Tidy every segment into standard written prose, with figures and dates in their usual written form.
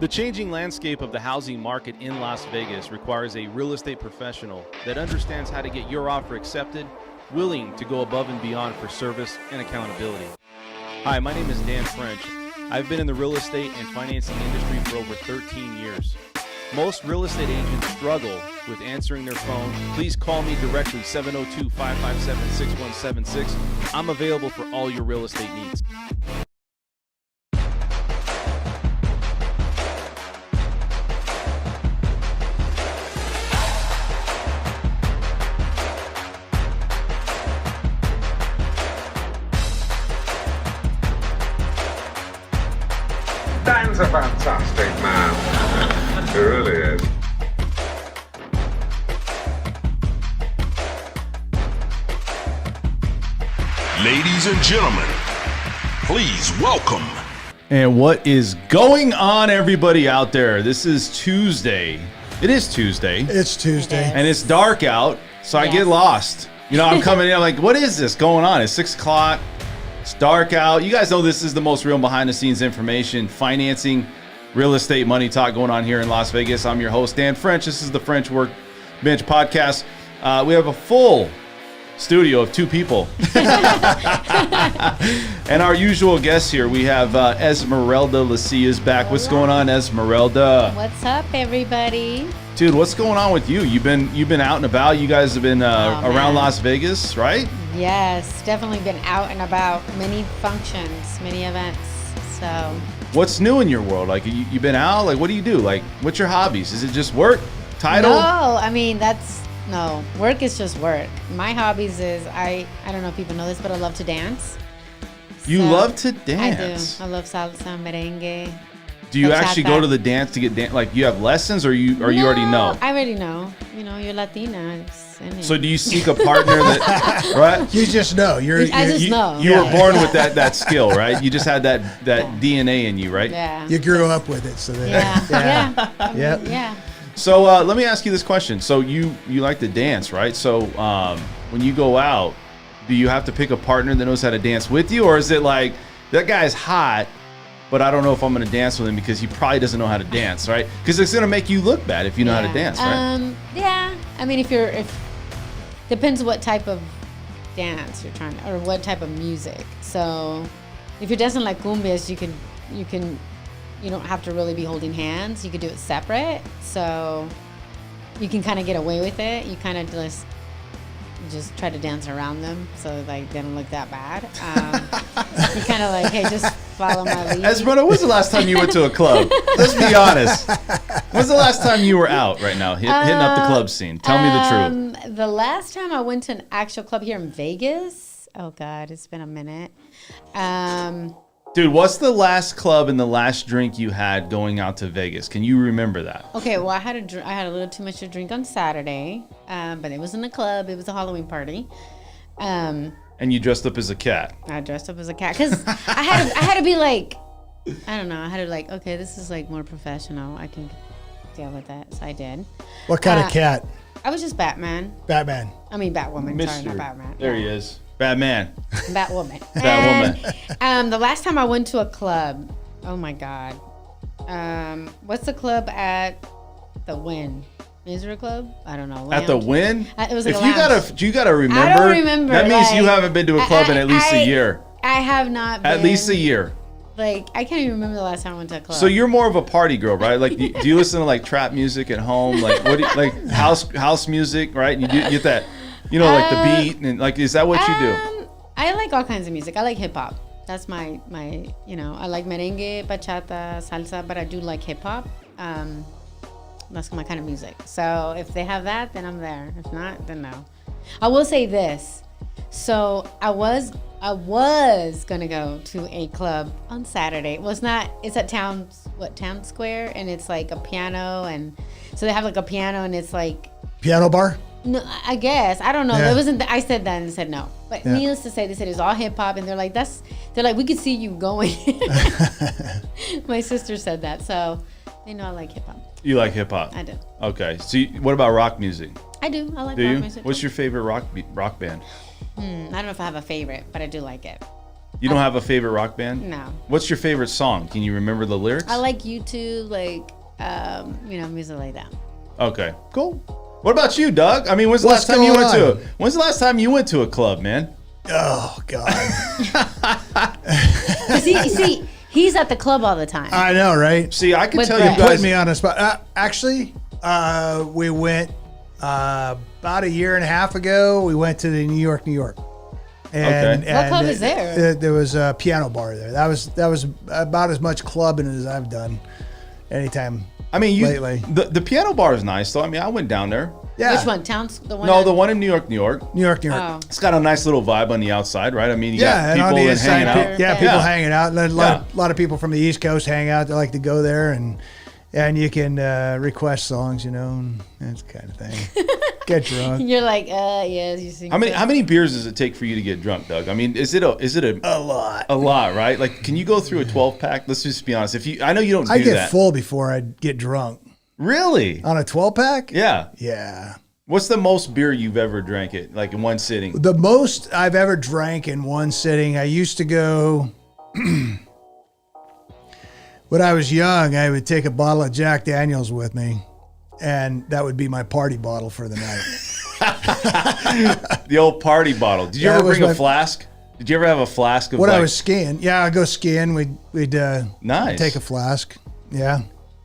The changing landscape of the housing market in Las Vegas requires a real estate professional that understands how to get your offer accepted, willing to go above and beyond for service and accountability. Hi, my name is Dan French. I've been in the real estate and financing industry for over 13 years. Most real estate agents struggle with answering their phone. Please call me directly, 702-557-6176. I'm available for all your real estate needs. Dan's a fantastic man. He really is. Ladies and gentlemen, please welcome. And what is going on, everybody out there? This is Tuesday. It is Tuesday. It's Tuesday. And it's dark out, so I get lost. You know, I'm coming in, I'm like, what is this going on? It's 6 o'clock. It's dark out. You guys know this is the most real behind-the-scenes information, financing, real estate, money talk going on here in Las Vegas. I'm your host, Dan French. This is the French Workbench podcast. We have a full studio of 2 people. And our usual guests here, we have Esmeralda Lucia is back. What's going on, Esmeralda? What's up, everybody? Dude, what's going on with you? You've been out and about. You guys have been around Las Vegas, right? Yes, definitely been out and about. Many functions, many events. So what's new in your world? Like, you've been out? Like, what do you do? Like, what's your hobbies? Is it just work? Title? No, I mean, no. Work is just work. My hobbies is, I don't know if people know this, but I love to dance. You love to dance? I do. I love salsa, merengue. Do you actually go to the dance to get like you have lessons, or you already know? I already know. You know, you're Latina. So do you seek a partner that right? You just know. I just know. You were born with that skill, right? You just had that DNA in you, right? Yeah. You grew up with it, so Yeah. So let me ask you this question. So you like to dance, right? So when you go out, do you have to pick a partner that knows how to dance with you, or is it like that guy's hot, but I don't know if I'm going to dance with him because he probably doesn't know how to dance, right? Because it's going to make you look bad if you know how to dance, right? Yeah. I mean, if depends what type of dance you're trying to, or what type of music. So if you're dancing like cumbias, you don't have to really be holding hands. You could do it separate. So you can kind of get away with it. You kind of just try to dance around them so like they don't look that bad. You kind of like, hey, just follow my lead. Esmeralda, when's the last time you went to a club? Let's be honest. When's the last time you were out right now, hitting up the club scene? Tell me the truth. The last time I went to an actual club here in Vegas, oh God, it's been a minute. Dude, what's the last club and the last drink you had going out to Vegas? Can you remember that? Okay, well, I had a little too much to drink on Saturday, but it was in a club. It was a Halloween party. And you dressed up as a cat. I dressed up as a cat because I had to be like, I don't know. I had to like, okay, this is like more professional. I can deal with that, so I did. What kind of cat? I was just Batman. Batman. I mean Batwoman. Mr. Sorry, not Batman. There he is. Batman. Batwoman. Batwoman. The last time I went to a club, oh my God. What's the club at the Wynn? Is there a club? I don't know. At the Wynn? It was like if a lounge. you gotta remember. I don't remember. That means like, you haven't been to a club in at least a year. I have not been. At least a year. Like, I can't even remember the last time I went to a club. So you're more of a party girl, right? Like, do you listen to like trap music at home? Like, what do you, like house music, right? You get that, like the beat and like, is that what you do? I like all kinds of music. I like hip hop. That's my I like merengue, bachata, salsa, but I do like hip hop. That's my kind of music. So if they have that, then I'm there. If not, then no. I will say this. So I was gonna go to a club on Saturday. Well, it's not. It's at Town Square, and it's like a piano, and so they have like a piano, and it's like piano bar. No, I guess I don't know. Yeah. It wasn't. I said that and said no. But needless to say, they said it's all hip hop, and they're like, we could see you going. My sister said that, so they know I like hip hop. You like hip hop? I do. Okay. So what about rock music? I do. I like do rock you? music. What's your favorite rock band? I don't know if I have a favorite, but I do like it. You don't have a favorite rock band? No. What's your favorite song? Can you remember the lyrics? I like YouTube, like, music like that. Okay, cool. What about you, Doug? I mean, when's the What's last time you went to a club, man? Oh God. See, he's at the club all the time. I know, right? See, I can With tell Brett. you Put guys. me on a spot. Actually, we went about a year and a half ago. We went to the New York. And, Okay. What club is there? There was a piano bar there. That was about as much clubbing as I've done anytime. I mean, lately. the piano bar is nice, though. I mean, I went down there. Yeah. Which one? Towns? The one? No, the one in New York, New York. New York. Oh. It's got a nice little vibe on the outside, right? I mean, you got and on people the and inside, hanging out. yeah, people Yeah. hanging out. A lot of people from the East Coast hang out. They like to go there, and you can request songs, and that kind of thing. Get drunk. You're like, yes, you sing. How many beers does it take for you to get drunk, Doug? I mean, is it A lot. a lot, right? Like, can you go through a 12-pack? Let's just be honest. I know you don't do I get that. full before I get drunk. Really? On a 12-pack? Yeah. Yeah. What's the most beer you've ever drank it, like in one sitting? The most I've ever drank in one sitting, I used to go, when I was young, I would take a bottle of Jack Daniels with me, and that would be my party bottle for the night. The old party bottle. Did you That ever was bring a my- flask? Did you ever have a flask of When like, I was skiing, I'd go skiing, we'd Nice. take a flask. Yeah.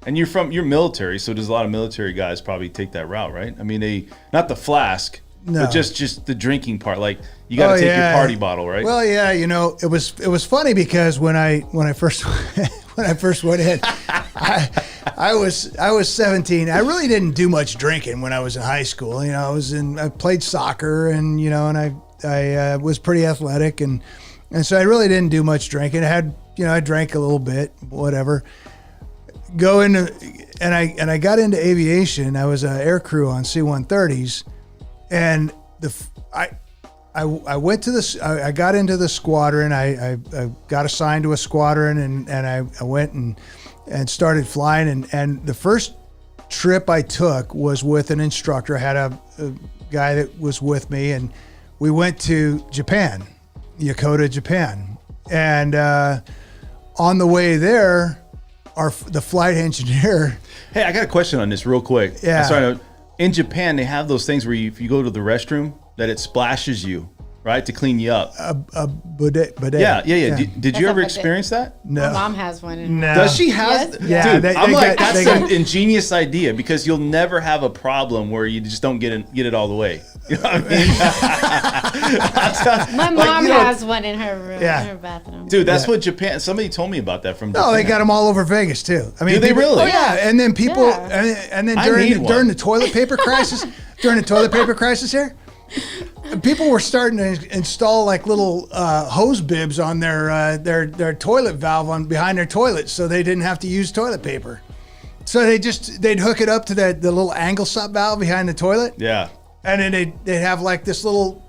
and you're military, so does a lot of military guys probably take that route, right? I mean, they not the flask, No. but just the drinking part. Like you got to take your party bottle, right? Well, yeah, it was funny because when I first when I first went in, I was 17. I really didn't do much drinking when I was in high school. I played soccer and I was pretty athletic and so I really didn't do much drinking. I drank a little bit, whatever. I got into aviation. I was an air crew on C-130s, and I went to this. I got into the squadron. I got assigned to a squadron, and I went and started flying. And the first trip I took was with an instructor. I had a guy that was with me, and we went to Japan, Yokota, Japan. And on the way there, the flight engineer. Hey, I got a question on this real quick. Yeah. I'm sorry. In Japan, they have those things where if you go to the restroom, that it splashes you, right, to clean you up. A bidet. Yeah. Did That's you ever a bidet. experience that? No. My mom has one. In No. Does she have? Yes. Yeah, Dude, they I'm like, got- that's they an got- ingenious idea because you'll never have a problem where you just don't get it all the way. You know what I mean? My mom has one in her room, Yeah. in her bathroom. Dude, that's what Japan. Somebody told me about that from Japan. No, they got them all over Vegas too. I mean, Do they people- really? Oh yeah, and then people, Yeah. and then I during need one. during the toilet paper crisis, here, people were starting to install like little hose bibs on their toilet valve behind their toilets, so they didn't have to use toilet paper. So they'd hook it up to the little angle stop valve behind the toilet, Yeah. and then they'd have like this little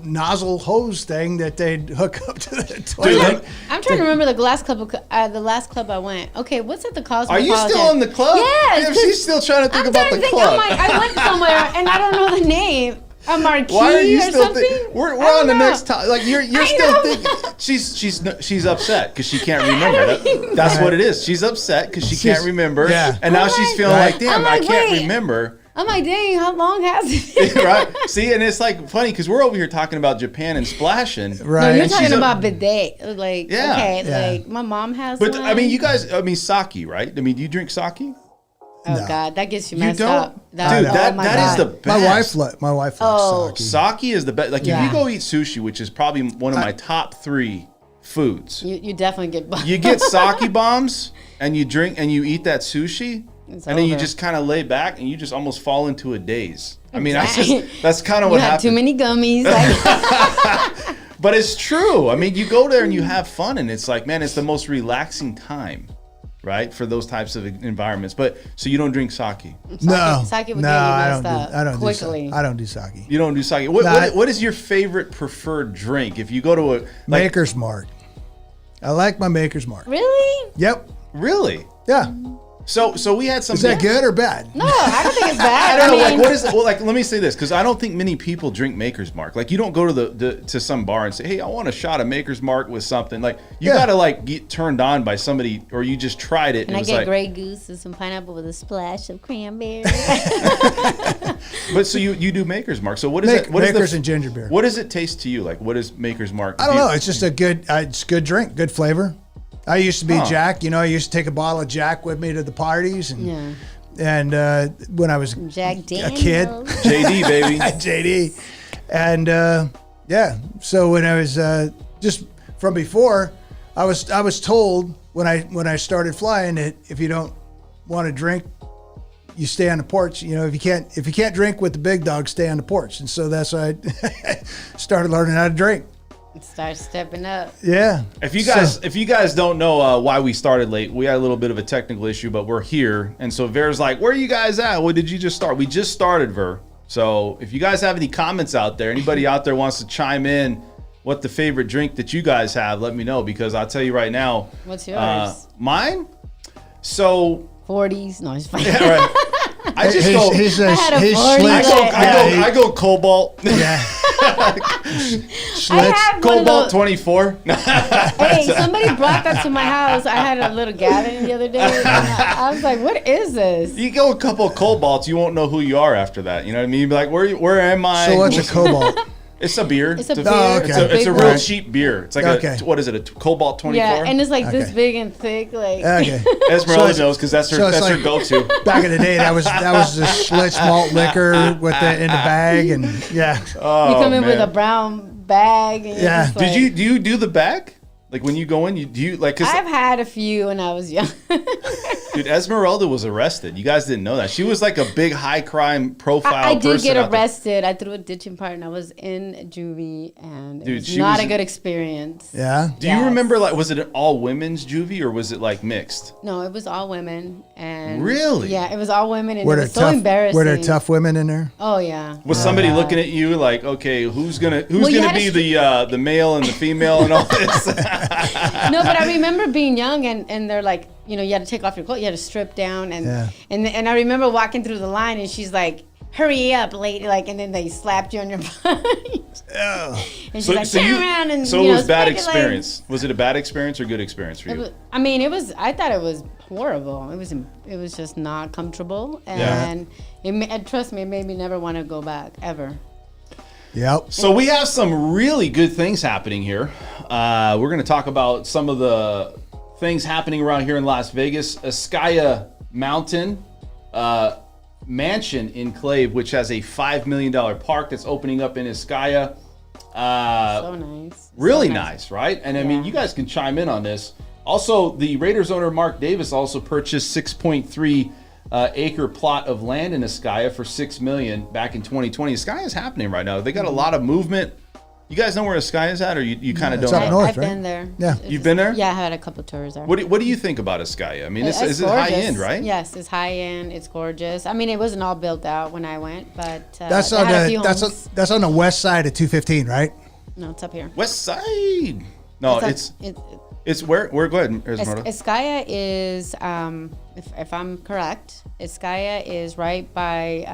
nozzle hose thing that they'd hook up to the toilet. I'm trying to remember the last club I went. Okay, what's at the Are Cosmopolitan? you still in the club? Yes. Damn, she's still trying to think I'm about trying the to think. club. I'm like, I went somewhere and I don't know the name. A marquee Why are you or still something? thinking? We're I don't on the know. next time. Like you're I still know. thinking. She's upset because she can't remember. That's what it is. She's upset because she can't remember. Yeah. And now I'm she's like- feeling like, damn, I'm like, I can't wait. remember. I'm like, dang, how long has it been? Right? See, and it's like funny because we're over here talking about Japan and splashing. Right. No, you're And talking she's about bidet. Like, Yeah. okay, Yeah. like my mom has But one. I mean, you guys. I mean, sake, right? I mean, do you drink sake? Oh No. God, that gets you You messed don't, up. dude. Oh, That my that is God. the best. My wife Oh. likes sake. Sake is the best. Like if Yeah. you go eat sushi, which is probably one of my top 3 foods. You definitely get. You get sake bombs and you drink and you eat that sushi, It's and then you over. just kind of lay back and you just almost fall into a daze. I mean, Exactly. that's kind of You what had happens. too many gummies. Like, But it's true. I mean, you go there and you have fun, and it's like, man, it's the most relaxing time, right, for those types of environments. But so you don't drink sake. No, sake would no, get you I messed don't. up I don't quickly. do sake. I don't do sake. You don't do sake. What is your favorite preferred drink? If you go to a Maker's Mark. I like my Maker's Mark. really? Yep. really, Yeah. So we had some. Is that good or bad? No, I don't think it's bad. I don't know. mean, Like, what is it? Well, like, let me say this, because I don't think many people drink Maker's Mark. Like, you don't go to to some bar and say, "Hey, I want a shot of Maker's Mark with something." Like, you got to like get turned on by somebody, or you just tried it. And it I was get like, Grey Goose and some pineapple with a splash of cranberry. But so you do Maker's Mark. So what is it? Maker's and ginger beer. What does it taste to you? Like, what is Maker's Mark? I don't know. It's just a good, it's good drink, good flavor. I used to be Jack. You know, I used to take a bottle of Jack with me to the parties, and when I was Jack a Daniels. kid, JD baby, JD, and So when I was just from before, I was told when I started flying that if you don't want to drink, you stay on the porch. You know, if you can't drink with the big dogs, stay on the porch. And so that's why I started learning how to drink. Start stepping up. Yeah. If you guys don't know why we started late, we had a little bit of a technical issue, but we're here. And so Ver's like, "Where are you guys at? Well, did you just start?" We just started, Ver. So if you guys have any comments out there, anybody out there wants to chime in what the favorite drink that you guys have, let me know, because I'll tell you right now. What's yours? Mine? So 40s. No, it's fine. yeah, right. I just go. I go Cobalt. Yeah. I have Cobalt 24. Hey, somebody brought that to my house. I had a little gallon the other day. And I was like, "What is this?" You go a couple of Cobalts, you won't know who you are after that. You know what I mean? You'd be like, where am I? So what's a Cobalt? It's a beer. It's a beer. Oh, okay. It's a real cheap beer. It's like what is it? A Cobalt 24? Yeah, and it's like this big and thick. Like Okay. Esmeralda knows because that's her like, her go-to. Back in the day, that was the Schlitz malt liquor with in the bag, and yeah. Oh, you come in with man. a brown bag. And Yeah. just like, Do you do the bag? Like when you go in, do you like? Cause I've had a few when I was young. dude, Esmeralda was arrested. You guys didn't know that. She was like a big high crime profile. I did person get out there. arrested. I threw a ditching part and I was in juvie, and Dude, it was she not was- a good experience. Yeah. Do you remember, like, was it an all women's juvie or was it like mixed? No, it was all women. And Really? Yeah, it was all women, and Were it there was so tough? embarrassing. Were there tough women in there? Oh yeah. Was Oh, somebody God. looking at you like, okay, who's gonna you had be to the male and the female and all this? No, but I remember being young, and they're like, you know, you had to take off your coat, you had to strip down, and I remember walking through the line, and she's like, "Hurry up, lady!" Like, and then they slapped you on your butt. Oh. And she's like, "Turn around!" And so you it know, was bad speculate. experience. Was it a bad experience or good experience for you? I mean, it was. I thought it was horrible. It was just not comfortable, and trust me, it made me never want to go back ever. Yep. So we have some really good things happening here. We're going to talk about some of the things happening around here in Las Vegas. Pkwy Mountain Mansion Enclave, which has a $5 million park that's opening up in Pkwy. So nice. Really So nice, right? And I mean, you guys can chime in on this. Also, the Raiders owner Mark Davis also purchased 6.3 acre plot of land in Pkwy for $6 million back in 2020. Pkwy is happening right now. They got a lot of movement. You guys know where Pkwy is at, or you kind of It's don't up know? north, I've right? been there. Yeah. You've been there? Yeah, I had a couple tours there. What do you think about Pkwy? I mean, It's is it high gorgeous. end, right? Yes, it's high end. It's gorgeous. I mean, it wasn't all built out when I went, but That's they on had a few the homes. that's on the west side of 215, right? No, it's up here. West Side. No, it's where? Go ahead, Esmeralda. Pkwy is, if I'm correct, Pkwy is right by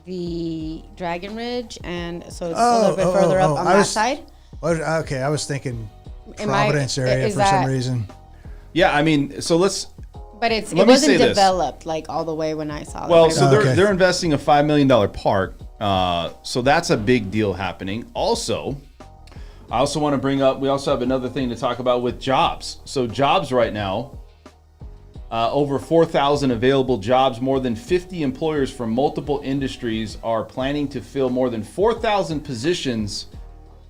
the Dragon Ridge, and so it's a little bit further up on that side. Okay, I was thinking Am I- Providence area is for that- some reason. Yeah, I mean, so let's. But it Let me wasn't say this. developed like all the way when I saw it. Well, But it so was- they're investing a $5 million park. So that's a big deal happening. Also, I also want to bring up, we also have another thing to talk about with jobs. So jobs right now, over 4,000 available jobs, more than 50 employers from multiple industries are planning to fill more than 4,000 positions.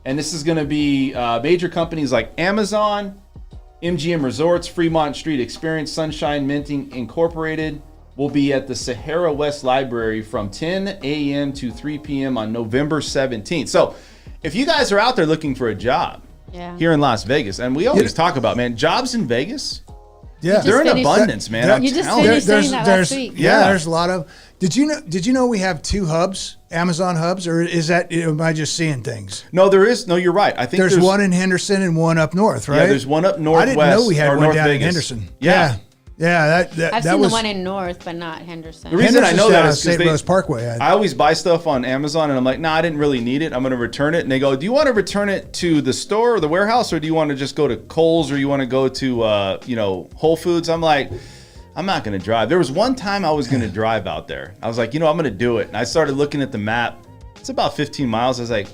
And this is going to be major companies like Amazon, MGM Resorts, Fremont Street Experience, Sunshine Minting Incorporated will be at the Sahara West Library from 10 a.m. to 3 p.m. on November 17th. So if you guys are out there looking for a job here in Las Vegas, and we always talk about, man, jobs in Vegas, Yeah, they're in finished- abundance, man. I'm You just telling you. finished saying that last week. Yeah, there's a lot of. Did you know we have 2 hubs, Amazon hubs, or is that, am I just seeing things? No, there is. No, you're right. I think There's one in Henderson and one up north, right? Yeah, there's one up northwest. I didn't know we had or one North down Vegas. in Henderson. Yeah. Yeah, I've that seen was the one in North, but not Henderson. The reason I know that is St. because Rose Parkway. I always buy stuff on Amazon, and I'm like, nah, I didn't really need it. I'm going to return it. And they go, do you want to return it to the store or the warehouse, or do you want to just go to Kohl's, or you want to go to, Whole Foods? I'm like, I'm not going to drive. There was one time I was going to drive out there. I was like, I'm going to do it. And I started looking at the map. It's about 15 miles. I was like,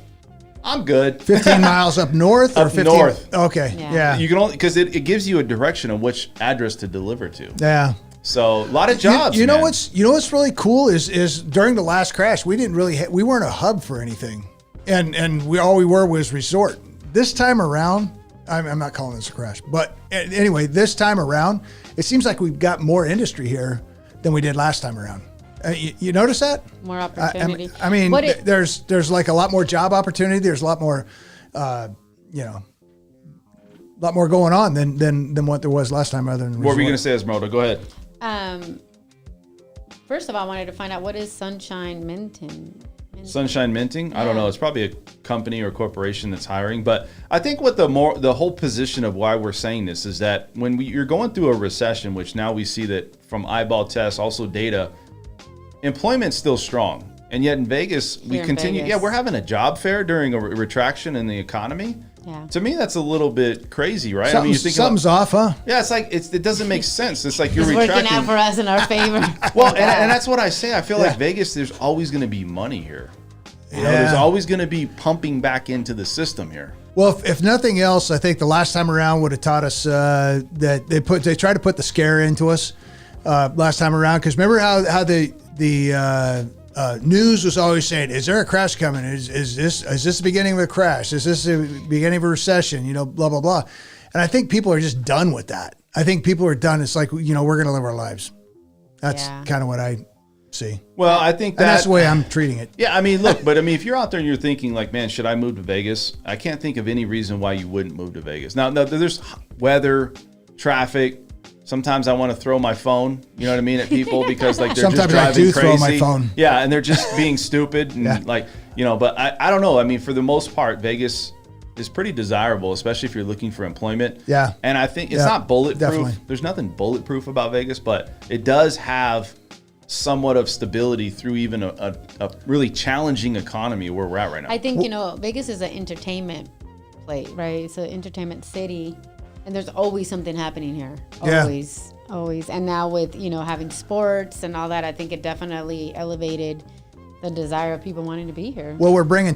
I'm good. 15 miles up north or Up 15? north. Okay. Yeah. You can only, because it gives you a direction of which address to deliver to. Yeah. So a lot of jobs. You know man. what's really cool is during the last crash we didn't really we weren't a hub for anything, and all we were was resort. This time around, I'm not calling this a crash, but anyway, this time around, it seems like we've got more industry here than we did last time around. You notice that? More opportunity. I mean, there's like a lot more job opportunity. There's a lot more, a lot more going on than what there was last time. Other than What were you going to say, Esmeralda? Go ahead. First of all, I wanted to find out, what is Sunshine Minting? Sunshine Minting? I don't know. It's probably a company or corporation that's hiring. But I think what the whole position of why we're saying this is that when you're going through a recession, which now we see that from eyeball tests, also data, employment's still strong. And yet in Vegas, we continue. Yeah, we're having a job fair during a retraction in the economy. Yeah. To me, that's a little bit crazy, right? Something's off, huh? Yeah, it's like it doesn't make sense. It's like you're It's retracting. working out for us in our favor. Well, and that's what I say. I feel like Vegas, there's always going to be money here. You know, there's always going to be pumping back into the system here. Well, if nothing else, I think the last time around would have taught us that they tried to put the scare into us last time around. Because remember how the news was always saying, "Is there a crash coming? Is this the beginning of a crash? Is this the beginning of a recession? Blah blah blah." And I think people are just done with that. I think people are done. It's like we're going to live our lives. That's kind of what I see. Well, I think that's the way I'm treating it. Yeah, I mean, look, but I mean, if you're out there and you're thinking like, man, should I move to Vegas? I can't think of any reason why you wouldn't move to Vegas. Now there's weather, traffic. Sometimes I want to throw my phone, at people because like they're Sometimes just driving I do crazy. throw my phone. Yeah, and they're just being stupid and but I don't know. I mean, for the most part, Vegas is pretty desirable, especially if you're looking for employment. Yeah. And I think it's not bulletproof. Definitely. There's nothing bulletproof about Vegas, but it does have somewhat of stability through even a really challenging economy where we're at right now. I think, Vegas is an entertainment place, right? It's an entertainment city. And there's always something happening here. Always. And now with, having sports and all that, I think it definitely elevated the desire of people wanting to be here. Well, we're bringing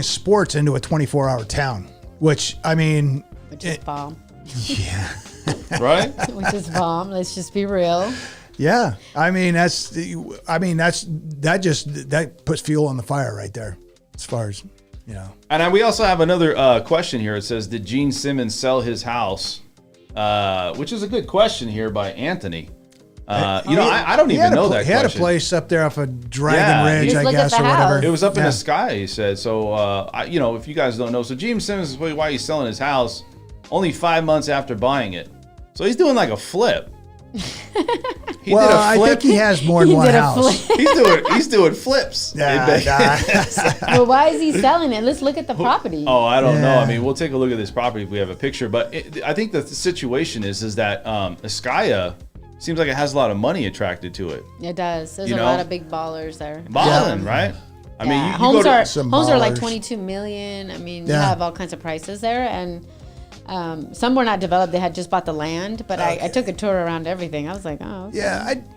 sports into a 24-hour town, which is bomb. Yeah. Right? Which is bomb. Let's just be real. Yeah. That puts fuel on the fire right there as far as, And we also have another question here. It says, did Gene Simmons sell his house? Which is a good question here by Anthony. I don't even know that question. He had a place up there off of Dragon Ridge, Just I look at guess, the or whatever. house. It was up in the sky, he said. So, if you guys don't know. So Gene Simmons is why he's selling his house only 5 months after buying it. So he's doing like a flip. He did a flip. I think he has more than one house. He's doing flips. Well, why is he selling it? Let's look at the property. Oh, I don't know. I mean, we'll take a look at this property if we have a picture. But I think the situation is that Iskaya seems like it has a lot of money attracted to it. It does. There's a lot of big ballers there. Balling, right? I mean, homes are like ballers. $22 million. I mean, you have all kinds of prices there, and some were not developed. They had just bought the land, but I took a tour around everything. I was like, oh,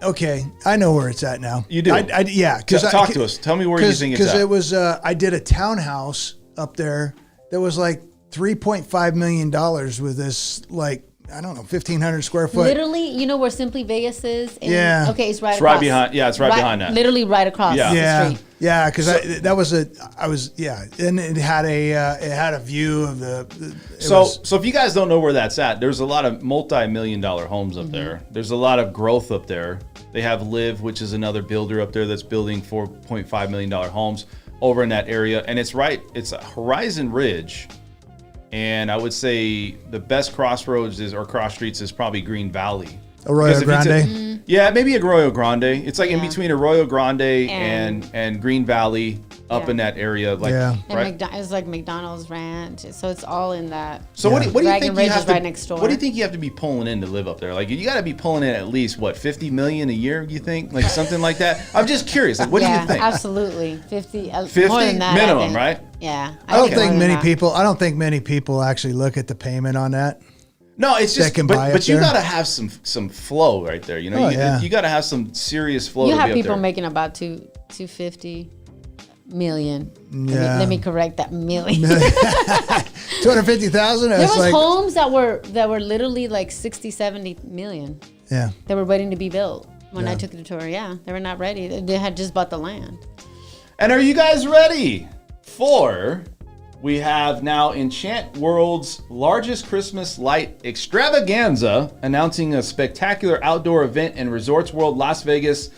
okay. I know where it's at now. You do? Talk to us. Tell me where you think it's at. Because it was, I did a townhouse up there that was like $3.5 million with this, like, I don't know, 1,500 square foot. Literally, where Simply Vegas is? Okay, it's right It's across. right behind. Yeah, it's right behind that. Literally right across the street. Yeah, because and it had a view of the. So if you guys don't know where that's at, there's a lot of multi-million-dollar homes up there. There's a lot of growth up there. They have Live, which is another builder up there that's building $4.5 million homes over in that area, and it's a Horizon Ridge. And I would say the best crossroads or cross streets is probably Green Valley. Arroyo Grande? Yeah, maybe Arroyo Grande. It's like in between Arroyo Grande and Green Valley. up in that area, like And right. it's like McDonald's Ranch, so it's all in that. So what do you Dragon think Ridge you have is to? right next door. What do you think you have to be pulling in to live up there? Like you got to be pulling in at least what, 50 million a year? You think, like something like that? I'm just curious. Like, what do you think? Absolutely, 50 50 more than that, minimum, I think. right? Yeah, I don't think more than many that. people. I don't think many people actually look at the payment on that. No, it's just, can buy but up you there. got to have some flow right there. You know, Oh, yeah. you got to have some serious flow. You to have be up people there. making about 250 million. Yeah. Let me correct that, million. 250,000. There was like, homes that were literally like 60, 70 million. yeah. They were waiting to be built when I Yeah. took the tour. Yeah, they were not ready. They had just bought the land. And are you guys ready for? We have now Enchant World's largest Christmas light extravaganza, announcing a spectacular outdoor event in Resorts World Las Vegas,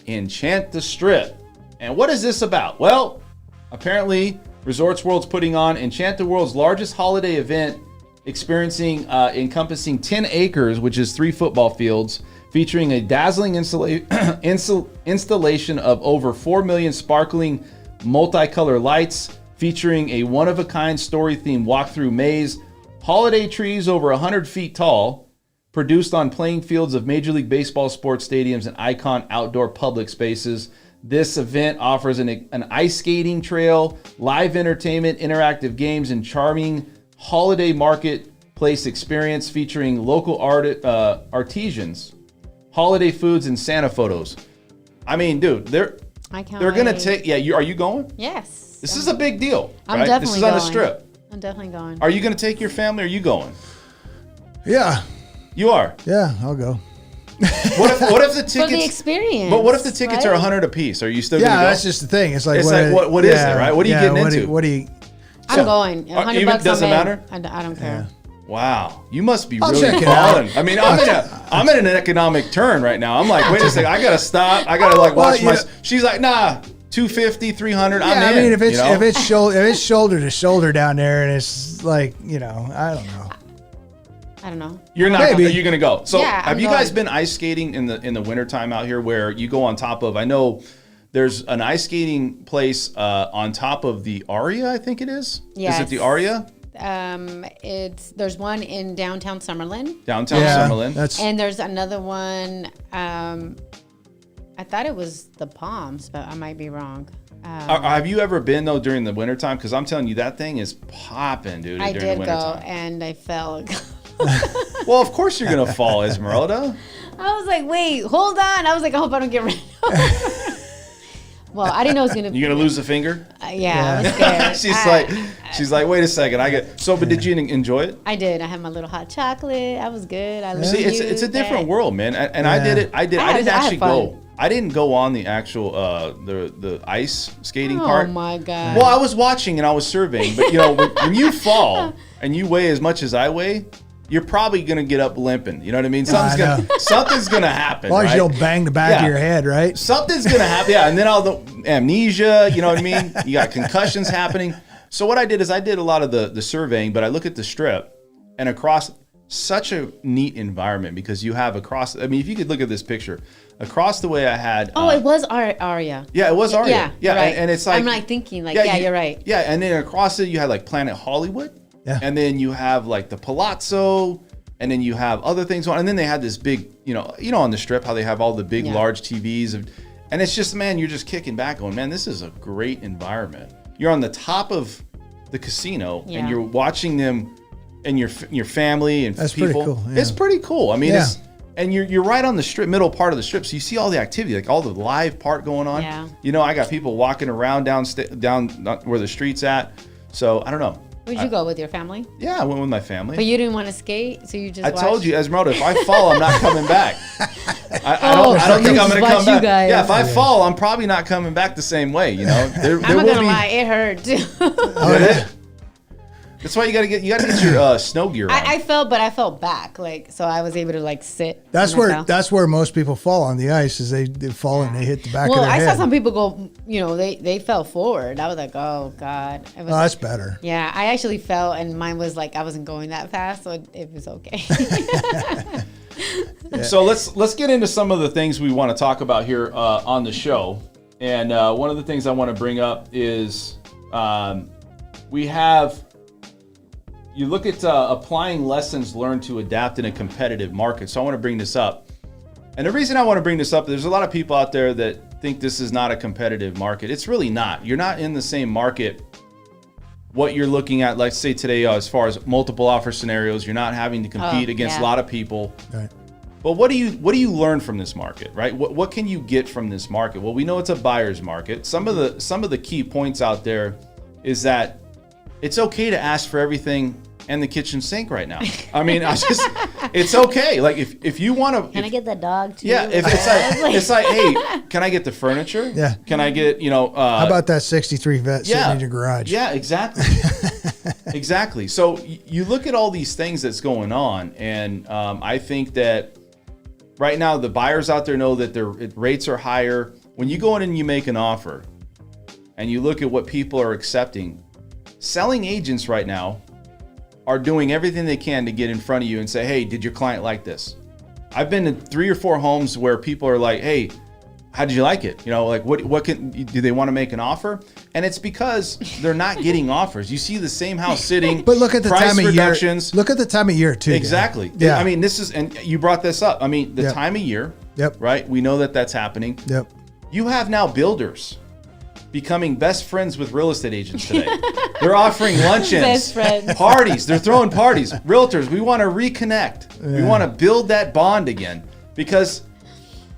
Enchant the Strip. And what is this about? Well, apparently Resorts World's putting on Enchant the World's largest holiday event, encompassing 10 acres, which is 3 football fields, featuring a dazzling installation of over 4 million sparkling multicolor lights, featuring a one-of-a-kind story-themed walkthrough maze, holiday trees over 100 feet tall, produced on playing fields of Major League Baseball sports stadiums and icon outdoor public spaces. This event offers an ice skating trail, live entertainment, interactive games, and charming holiday marketplace experience featuring local artisans, holiday foods, and Santa photos. I mean, dude, they're gonna take. Yeah, are you going? Yes. This is a big deal. I'm right? definitely This is on going. a strip. I'm definitely going. Are you gonna take your family? Or are you going? Yeah. You are. Yeah. I'll go. What if the tickets? For the experience. But what if the tickets are right? $100 a piece? Are you still Yeah, gonna go? that's just the thing. It's like It's like, what is it, right? What are you getting into? What do you? I'm going. $100 even doesn't I'm in. matter? I don't care. Wow, you must be I'll really check it out. balling. I mean, I'm in an economic turn right now. I'm like, wait a second, I gotta stop. I gotta like watch Well, my. She's like, nah, 250, 300. Yeah, I'm in. I mean, if it's you know? if it's shoulder to shoulder down there, and it's like I don't know. I don't know. You're not. Maybe. You're gonna go. So, Yeah, have I'm you guys going. been ice skating in the wintertime out here, where you go on top of? I know there's an ice skating place on top of the Aria. I think it is. Yes. Is it the Aria? There's one in downtown Summerlin, Downtown Yeah, Summerlin. that's and there's another one. I thought it was the Palms, but I might be wrong. Have you ever been though during the wintertime? Because I'm telling you, that thing is popping, dude. I during did the go, wintertime. and I fell. Well, of course you're gonna fall, Esmeralda. I was like, wait, hold on. I was like, I hope I don't get ran over. Well, I didn't know it was gonna. You gonna lose a finger? Yeah, I was scared. she's like, wait a second. But did you enjoy it? I did. I had my little hot chocolate. I was good. I See, it's a different world, man. And I did it. I didn't actually go. I didn't go on the actual the ice skating part. Oh my god. Well, I was watching and I was surveying, but you know, when you fall and you weigh as much as I weigh, you're probably gonna get up limping. You know what I mean? Something's gonna happen. as long as right? you'll bang the back of Yeah. your head, right? Something's gonna happen. Yeah, and then all the amnesia. You know what I mean? You got concussions happening. So what I did is I did a lot of the surveying, but I look at the strip and across such a neat environment because you have across. I mean, if you could look at this picture, across the way I had. Oh, it was Aria. Yeah, it was Aria. Yeah, right. and it's like I'm like thinking like, yeah, you're right. Yeah, and then across it you had like Planet Hollywood. Yeah. And then you have like the Palazzo, and then you have other things on, and then they had this big, you know, on the strip how they have all the big Yeah. large TVs, and it's just, man, you're just kicking back going, man, this is a great environment. You're on the top of the casino Yeah. and you're watching them and your family and That's pretty people. cool, yeah. It's pretty cool. I mean, Yeah. and you're right on the strip, middle part of the strip, so you see all the activity, like all the live part going on. Yeah. You know, I got people walking around down where the street's at. So I don't know. Would you go with your family? Yeah, I went with my family. But you didn't want to skate, so you just. I told watched? you, Esmeralda, if I fall, I'm not coming back. I Oh, don't so think you I'm going to just come watch you back. guys. Yeah, if I fall, I'm probably not coming back the same way. You know, there I'm not will gonna be. lie, it hurt too. Oh, yeah? That's why you got to get your snow gear on. I fell back, like, so I was able to like sit. That's and I fell. where most people fall on the ice is they fall and they hit the back Well, of their I head. saw some people go, you know, they fell forward. I was like, oh god. It was, Oh, that's better. yeah, I actually fell, and mine was like I wasn't going that fast, so it was okay. So let's get into some of the things we want to talk about here on the show. And one of the things I want to bring up is you look at applying lessons learned to adapt in a competitive market. So I want to bring this up. And the reason I want to bring this up, there's a lot of people out there that think this is not a competitive market. It's really not. You're not in the same market. What you're looking at, let's say today, as far as multiple offer scenarios, you're not having to compete against a lot of people. Right. But what do you learn from this market, right? What can you get from this market? Well, we know it's a buyer's market. Some of the key points out there is that it's okay to ask for everything and the kitchen sink right now. I mean, it's okay. Like if you want to, can I get the dog too? Yeah, if it's like, hey, can I get the furniture? Yeah. Can I get how about that 63 vet sitting in your garage? Yeah, exactly. Exactly. So you look at all these things that's going on, and I think that right now the buyers out there know that their rates are higher. When you go in and you make an offer, and you look at what people are accepting, selling agents right now are doing everything they can to get in front of you and say, hey, did your client like this? I've been in 3 or 4 homes where people are like, hey, how did you like it? Like what do they want to make an offer? And it's because they're not getting offers. You see the same house sitting, but look at the price time of reductions. year. Look at the time of year too. Exactly. Dan. Yeah. I mean, and you brought this up. I mean, the time of year, Yep. right? We know that that's happening. Yep. You have now builders becoming best friends with real estate agents today. They're offering luncheons, Best friends. parties. They're throwing parties. Realtors, we want to reconnect. We want to build that bond again, because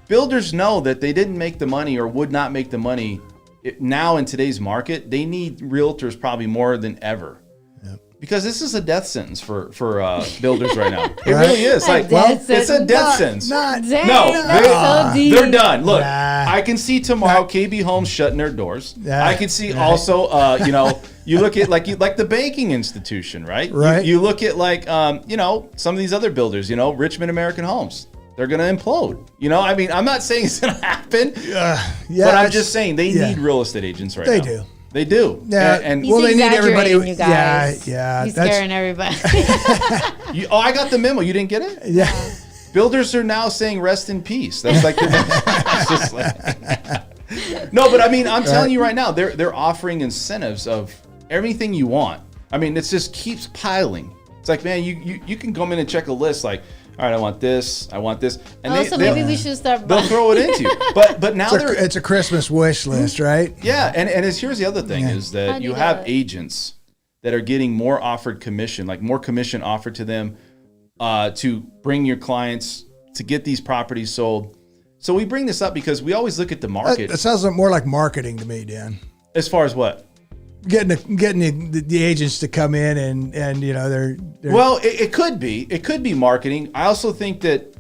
builders know that they didn't make the money or would not make the money now in today's market. They need realtors probably more than ever. Because this is a death sentence for builders right now. It really is. Like, it's a death sentence. Dang, No, that's so deep. they're done. Look, Nah. I can see tomorrow KB Homes shutting their doors. Yeah. I can see also, you look at like the banking institution, right? Right. You look at like, some of these other builders, Richmond American Homes. They're going to implode. I mean, I'm not saying it's going to happen, but I'm just saying they need real estate agents right now. They do. They do. Yeah. And He's they need everybody. exaggerating, you guys. Yeah. He's That's- scaring everybody. I got the memo. You didn't get it? Yeah. Builders are now saying rest in peace. That's like it's just like, no, but I mean, I'm telling you right now, they're offering incentives of everything you want. I mean, it just keeps piling. It's like, man, you can come in and check a list like, all right, I want this, and so maybe we should start. They'll throw it into you. But now It's a Christmas wish list, right? yeah, and here's the other thing is How that do you you have do it? agents that are getting more offered commission, like more commission offered to them to bring your clients to get these properties sold. So we bring this up because we always look at the market. It sounds more like marketing to me, Dan. As far as what? Getting the agents to come in and they're Well, it could be marketing. I also think that,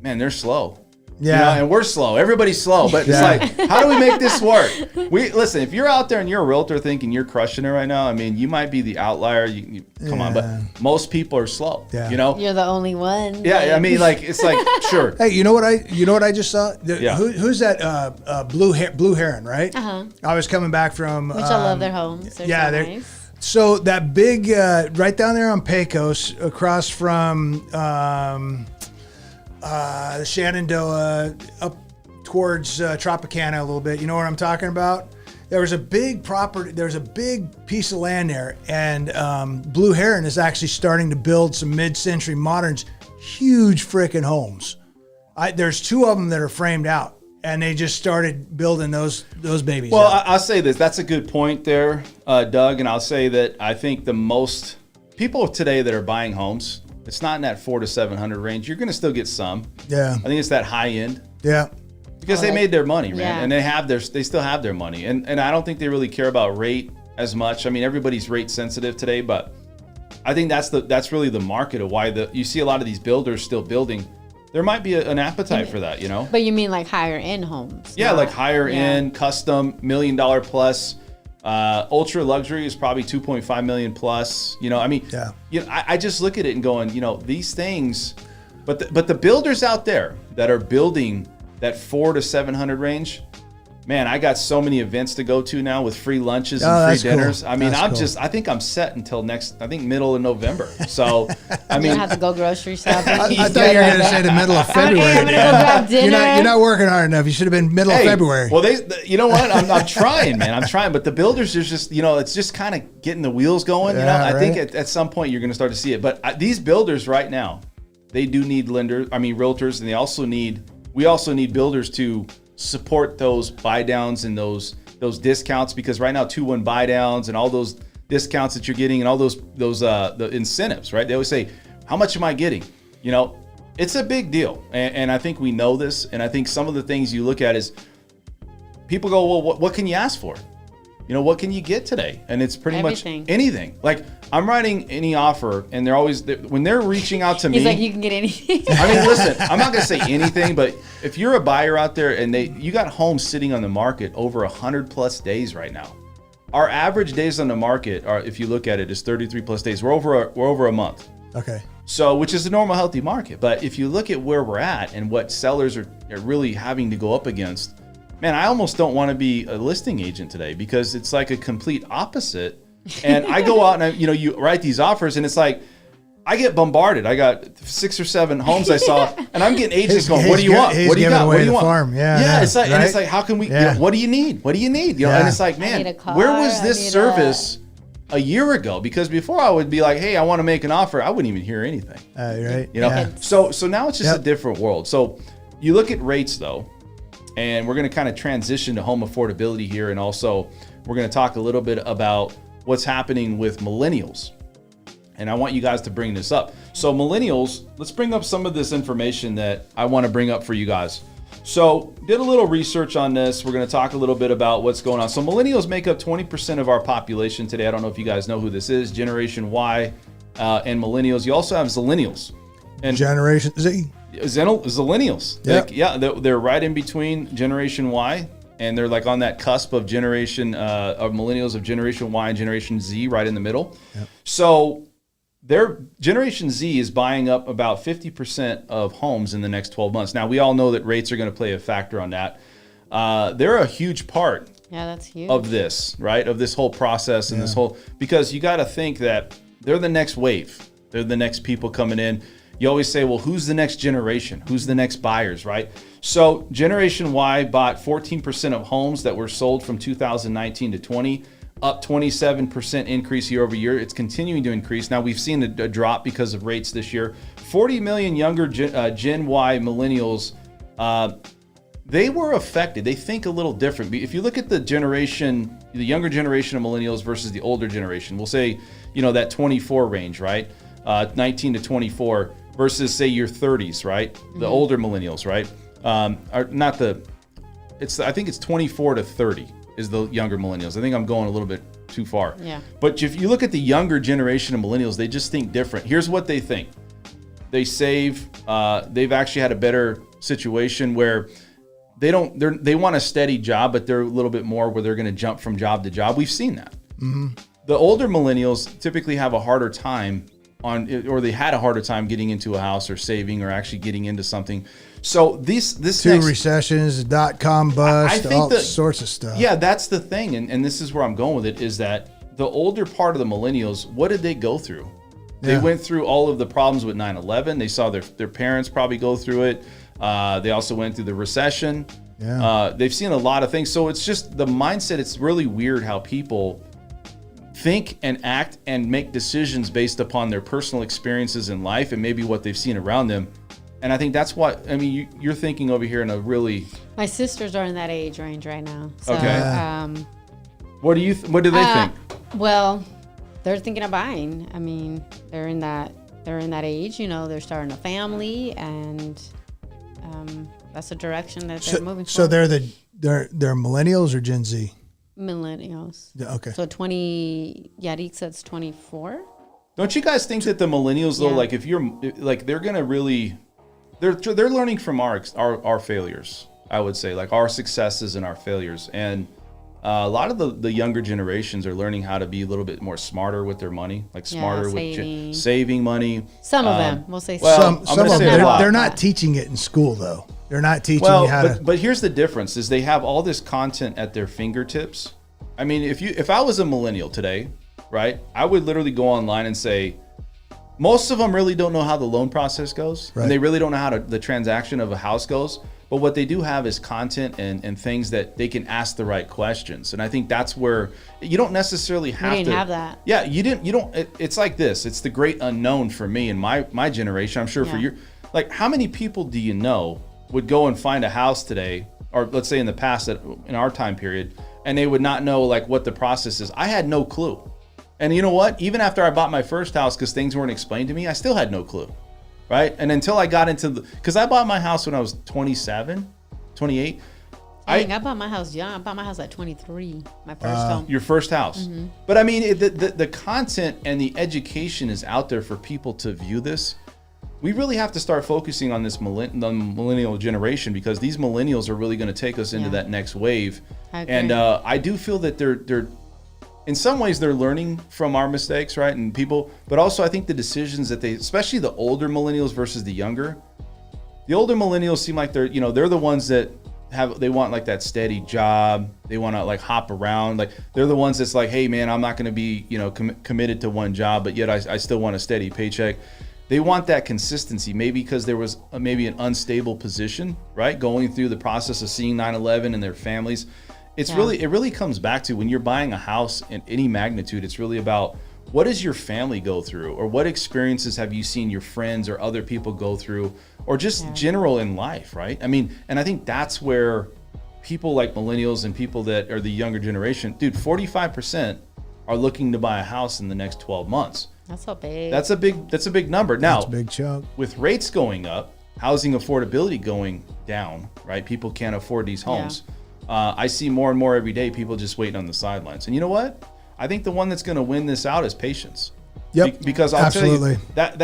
man, they're slow. Yeah. And we're slow. Everybody's slow, but it's like, how do we make this work? Listen, if you're out there and you're a realtor thinking you're crushing it right now, I mean, you might be the outlier. Come on, but most people are slow. Yeah. You're the only one. Yeah, I mean, like it's like sure. Hey, you know what I just saw? Yeah. Who's that blue heron, right? Uh-huh. I was coming back from Which I love their homes. They're so they're nice. so that big right down there on Pecos, across from the Shenandoah, up towards Tropicana a little bit. You know what I'm talking about? There was a big property. There's a big piece of land there, and Blue Heron is actually starting to build some mid-century moderns, huge freaking homes. There's 2 of them that are framed out, and they just started building those babies. Well, out. I'll say this. That's a good point there, Doug. And I'll say that I think the most people today that are buying homes, it's not in that 400 to 700 range. You're going to still get some. Yeah. I think it's that high end. Yeah. Because they made their money, man, Yeah. and they still have their money, and I don't think they really care about rate as much. I mean, everybody's rate sensitive today, but I think that's really the market of why you see a lot of these builders still building. There might be an appetite for that, But you mean like higher end homes? Yeah, like higher Yeah. end, custom, $1 million plus. Ultra luxury is probably 2.5 million plus. I mean, I just look at it and going, these things, but the builders out there that are building that 400 to 700 range, man, I got so many events to go to now with free lunches Oh, and that's free dinners. cool. I mean, That's cool. I think I'm set until middle of November. So, I You mean, don't have to go grocery shopping. I thought you were going to say the middle of February. I'm gonna go grab dinner. You're not working hard enough. You should have been middle of February. Well, you know what? I'm trying, man. I'm trying. But the builders is just, it's just kind of getting the wheels going. Yeah, I think right. at some point you're going to start to see it. But these builders right now, they do need realtors, and we also need builders to support those buy downs and those discounts, because right now 2-1 buy downs and all those discounts that you're getting and all those the incentives, right? They always say, how much am I getting? It's a big deal. And I think we know this. And I think some of the things you look at is people go, well, what can you ask for? What can you get today? And it's pretty Everything. much anything. Like, I'm writing any offer, and when they're reaching out to me. He's like, you can get anything. I mean, listen, I'm not going to say anything, but if you're a buyer out there and you got homes sitting on the market over 100 plus days right now. Our average days on the market are, if you look at it, is 33 plus days. We're over a month. Okay. So, which is a normal, healthy market. But if you look at where we're at and what sellers are really having to go up against, man, I almost don't want to be a listing agent today, because it's like a complete opposite. And I go out and you write these offers, and it's like I get bombarded. I got 6 or 7 homes I saw, and I'm getting agents going, "What do you want? What do you got? What do you want?" Farm. Yeah, yeah. It's like, right? and it's like, how can we? What do you need? What do you need? Yeah. And it's like, I man, need a car, where was I this need service a year ago? Because before I would be like, "Hey, I want to make an offer," I wouldn't even hear anything. Right. Yeah. So now it's just a different world. So you look at rates though, and we're going to kind of transition to home affordability here, and also we're going to talk a little bit about what's happening with millennials. And I want you guys to bring this up. So millennials, let's bring up some of this information that I want to bring up for you guys. So did a little research on this. We're going to talk a little bit about what's going on. So millennials make up 20% of our population today. I don't know if you guys know who this is, Generation Y and millennials. You also have zillennials. And Generation Z. Zillennials. Yep. They're right in between Generation Y, and they're like on that cusp of of millennials, of Generation Y and Generation Z, right in the middle. Yep. So their Generation Z is buying up about 50% of homes in the next 12 months. Now, we all know that rates are going to play a factor on that. They're a huge part that's huge. of this, right? Of this whole process and this whole, because you got to think that they're the next wave. They're the next people coming in. You always say, well, who's the next generation? Who's the next buyers, right? So Generation Y bought 14% of homes that were sold from 2019 to 20, up 27% increase year over year. It's continuing to increase. Now, we've seen a drop because of rates this year. 40 million younger Gen Y millennials, they were affected. They think a little different. If you look at the younger generation of millennials versus the older generation, we'll say, that 24 range, right? 19 to 24 versus, say, your 30s, right? The older millennials, right? I think it's 24 to 30 is the younger millennials. I think I'm going a little bit too far. Yeah. But if you look at the younger generation of millennials, they just think different. Here's what they think. They save. They've actually had a better situation where they want a steady job, but they're a little bit more where they're going to jump from job to job. We've seen that. Mm-hmm. The older millennials typically have a harder time they had a harder time getting into a house or saving or actually getting into something. So this recessions, .com bust, all sorts of stuff. Yeah, that's the thing. And this is where I'm going with it, is that the older part of the millennials, what did they go through? They went through all of the problems with 9/11. They saw their parents probably go through it. They also went through the recession. Yeah. They've seen a lot of things. So it's just the mindset. It's really weird how people think and act and make decisions based upon their personal experiences in life and maybe what they've seen around them. And I think that's what, you're thinking over here in a really... My sisters are in that age range right now. So, okay. What do they think? Well, they're thinking of buying. They're in that age, they're starting a family, and that's the direction that they're moving so forward. they're millennials or Gen Z? Millennials. Okay. So Yarik says 24. Don't you guys think that the millennials though, like if you're like, they're gonna really, they're learning from our failures, I would say, like our successes and our failures, and a lot of the younger generations are learning how to be a little bit more smarter with their money, like smarter with saving money. Some of them, we'll say some of them. they're They're not teaching it in school though. They're not teaching you how to. But here's the difference: is they have all this content at their fingertips. I mean, if I was a millennial today, right, I would literally go online and say, most of them really don't know how the loan process goes, Right. and they really don't know how the transaction of a house goes. But what they do have is content and things that they can ask the right questions. And I think that's where you don't necessarily have to. We didn't have that. Yeah, you don't. It's like this. It's the great unknown for me and my generation. I'm sure for your, like, how many people do you know would go and find a house today, or let's say in the past, in our time period, and they would not know like what the process is. I had no clue. And you know what? Even after I bought my first house, because things weren't explained to me, I still had no clue, right? And until I got into because I bought my house when I was 27, 28. I bought my house young. I bought my house at 23, my first home. Your first house. Mm-hmm. But I mean, the content and the education is out there for people to view this. We really have to start focusing on this the millennial generation, because these millennials are really going to take us into that next wave. I agree. And I do feel that they're in some ways they're learning from our mistakes, right? And people, but also I think the decisions that especially the older millennials versus the older millennials seem like they're the ones that they want like that steady job. They want to like hop around. Like they're the ones that's like, hey man, I'm not going to be, committed to one job, but yet I still want a steady paycheck. They want that consistency, maybe because there was maybe an unstable position, right? Going through the process of seeing 9/11 and their families. It really comes back to when you're buying a house in any magnitude, it's really about what does your family go through, or what experiences have you seen your friends or other people go through, or just general in life, right? I mean, and I think that's where people like millennials and people that are the younger generation, dude, 45% are looking to buy a house in the next 12 months. That's so big. That's a big number. Now, That's a big chunk. with rates going up, housing affordability going down, right? People can't afford these homes. I see more and more every day, people just waiting on the sidelines. And you know what? I think the one that's going to win this out is patience. Yep. Because I'll Absolutely. tell you,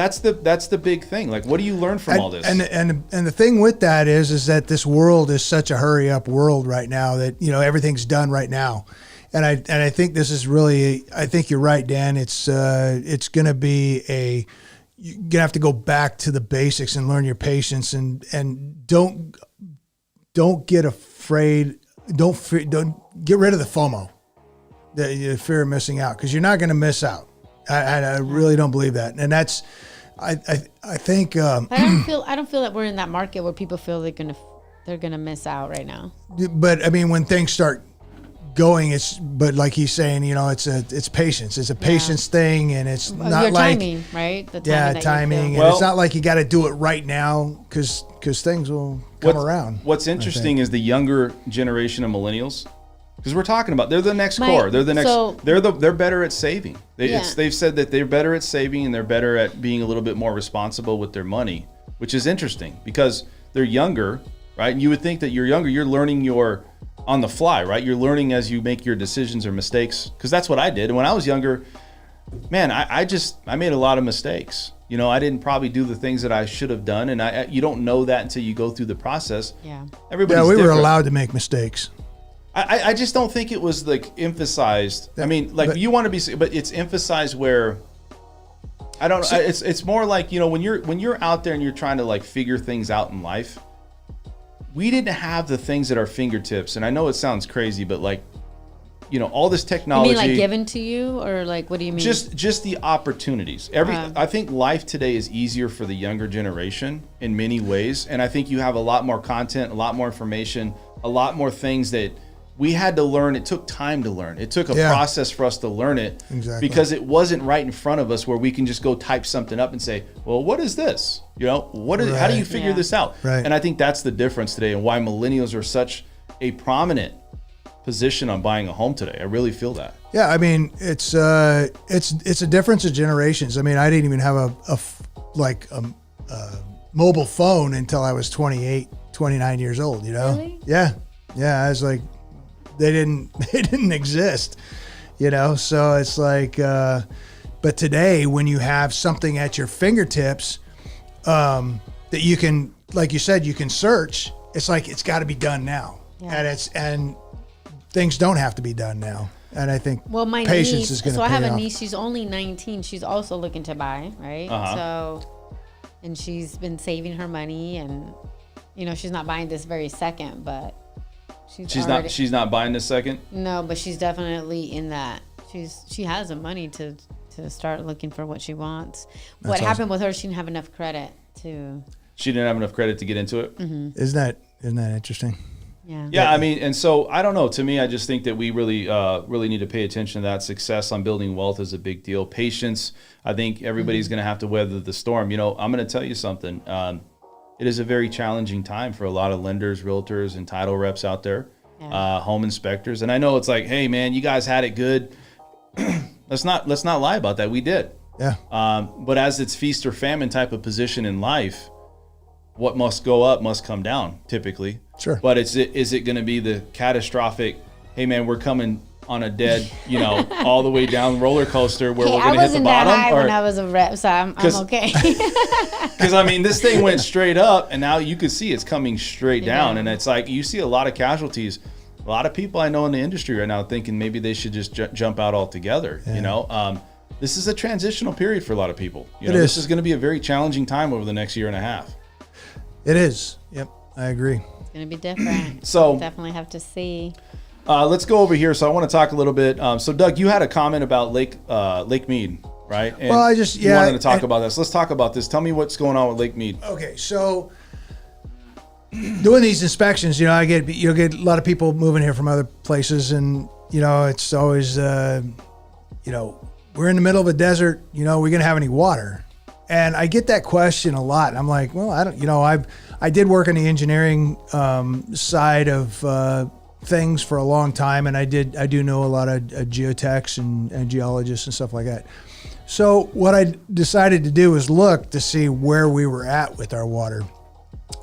that's the big thing. Like, what do you learn from all this? And the thing with that is that this world is such a hurry up world right now that everything's done right now. And I think this is really, I think you're right, Dan. It's going to be you're going to have to go back to the basics and learn your patience and don't get afraid. Don't get rid of the FOMO, the fear of missing out, because you're not going to miss out. I really don't believe that. And that's, I think, But I don't feel that we're in that market where people feel they're gonna miss out right now. but I mean, when things start going, but like he's saying, it's patience. It's a patience thing, and it's not Your like timing, right? The timing that you timing, feel. and it's not like you got to do it right now because things will come around. What's interesting is the younger generation of millennials, because we're talking about they're the next core. They're the next. They're better at saving. They've said that they're better at saving and they're better at being a little bit more responsible with their money, which is interesting because they're younger, right? And you would think that you're younger, you're learning on the fly, right? You're learning as you make your decisions or mistakes, because that's what I did. And when I was younger, man, I made a lot of mistakes. I didn't probably do the things that I should have done, and you don't know that until you go through the process. Yeah. We were allowed to make mistakes. I just don't think it was like emphasized. I mean, like you want to be, but it's emphasized where I don't know. It's more like, when you're out there and you're trying to like figure things out in life, we didn't have the things at our fingertips. And I know it sounds crazy, but like, all this technology. You mean like given to you, or like, what do you mean? Just the opportunities. I think life today is easier for the younger generation in many ways. And I think you have a lot more content, a lot more information, a lot more things that we had to learn. It took time to learn. It took a process for us to learn it. Exactly. Because it wasn't right in front of us where we can just go type something up and say, well, what is this? How do you figure this out? Right. And I think that's the difference today, and why millennials are such a prominent position on buying a home today. I really feel that. Yeah, I mean, it's a difference of generations. I mean, I didn't even have a mobile phone until I was 28, 29 years old, Really? Yeah. I was like, they didn't exist, so it's like, but today when you have something at your fingertips, that you can, like you said, you can search, it's like, it's got to be done now. Yeah. And things don't have to be done now. And I think my patience niece, is going to so I pay have a off. niece, she's only 19. She's also looking to buy, right? Uh-huh. So, and she's been saving her money, and she's not buying this very second, but She's not buying this second. No, but she's definitely in that. She has the money to start looking for what she wants. What happened with her? She didn't have enough credit to. She didn't have enough credit to get into it. Mm-hmm. Isn't that interesting? Yeah. Yeah, I mean, and so I don't know. To me, I just think that we really need to pay attention to that. Success on building wealth is a big deal. Patience. I think everybody's going to have to weather the storm. I'm going to tell you something. It is a very challenging time for a lot of lenders, realtors, and title reps out there, home inspectors. And I know it's like, hey, man, you guys had it good. Let's not lie about that. We did. Yeah. But as it's feast or famine type of position in life, what must go up must come down, typically. Sure. But is it going to be the catastrophic, hey, man, we're coming on a dead, all the way down roller coaster where we're going to hit the bottom? I wasn't that high when I was a rep, so I'm okay. Because, I mean, this thing went straight up, and now you can see it's coming straight down. And it's like you see a lot of casualties. A lot of people I know in the industry right now thinking maybe they should just jump out altogether, This is a transitional period for a lot of people. This is going to be a very challenging time over the next year and a half. It is. Yep, I agree. It's going to be different. So we'll definitely have to see. Let's go over here. So I want to talk a little bit. So Doug, you had a comment about Lake Mead, right? And well, you wanted to talk about this. Let's talk about this. Tell me what's going on with Lake Mead. Okay, so doing these inspections, you'll get a lot of people moving here from other places, and it's always we're in the middle of a desert. We're going to have any water? And I get that question a lot. And I'm like, well, I don't. I did work on the engineering side of things for a long time, and I do know a lot of geotechs and geologists and stuff like that. So what I decided to do was look to see where we were at with our water.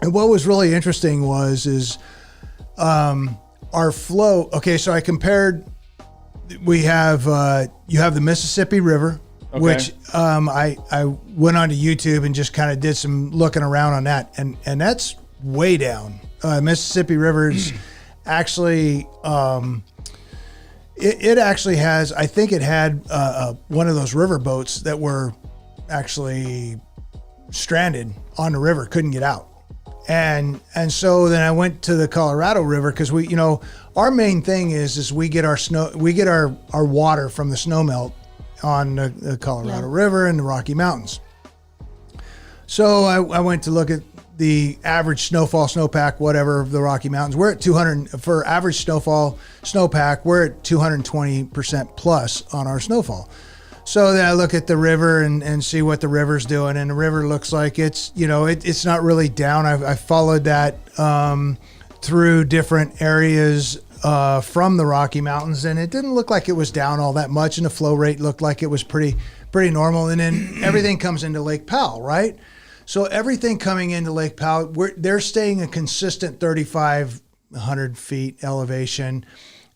And what was really interesting is our flow. Okay, so I compared. We have you have the Mississippi River, which I went onto YouTube and just kind of did some looking around on that, and that's way down. Mississippi River is actually it actually has. I think it had one of those river boats that were actually stranded on the river, couldn't get out. And so then I went to the Colorado River because our main thing is we get our water from the snowmelt on the Colorado River and the Rocky Mountains. So I went to look at the average snowpack, whatever, of the Rocky Mountains. We're at 200 for average snowpack. We're at 220% plus on our snowfall. So then I look at the river and see what the river's doing, and the river looks like it's not really down. I followed that through different areas from the Rocky Mountains, and it didn't look like it was down all that much, and the flow rate looked like it was pretty normal. And then everything comes into Lake Powell, right? So everything coming into Lake Powell, they're staying a consistent 3,500 feet elevation.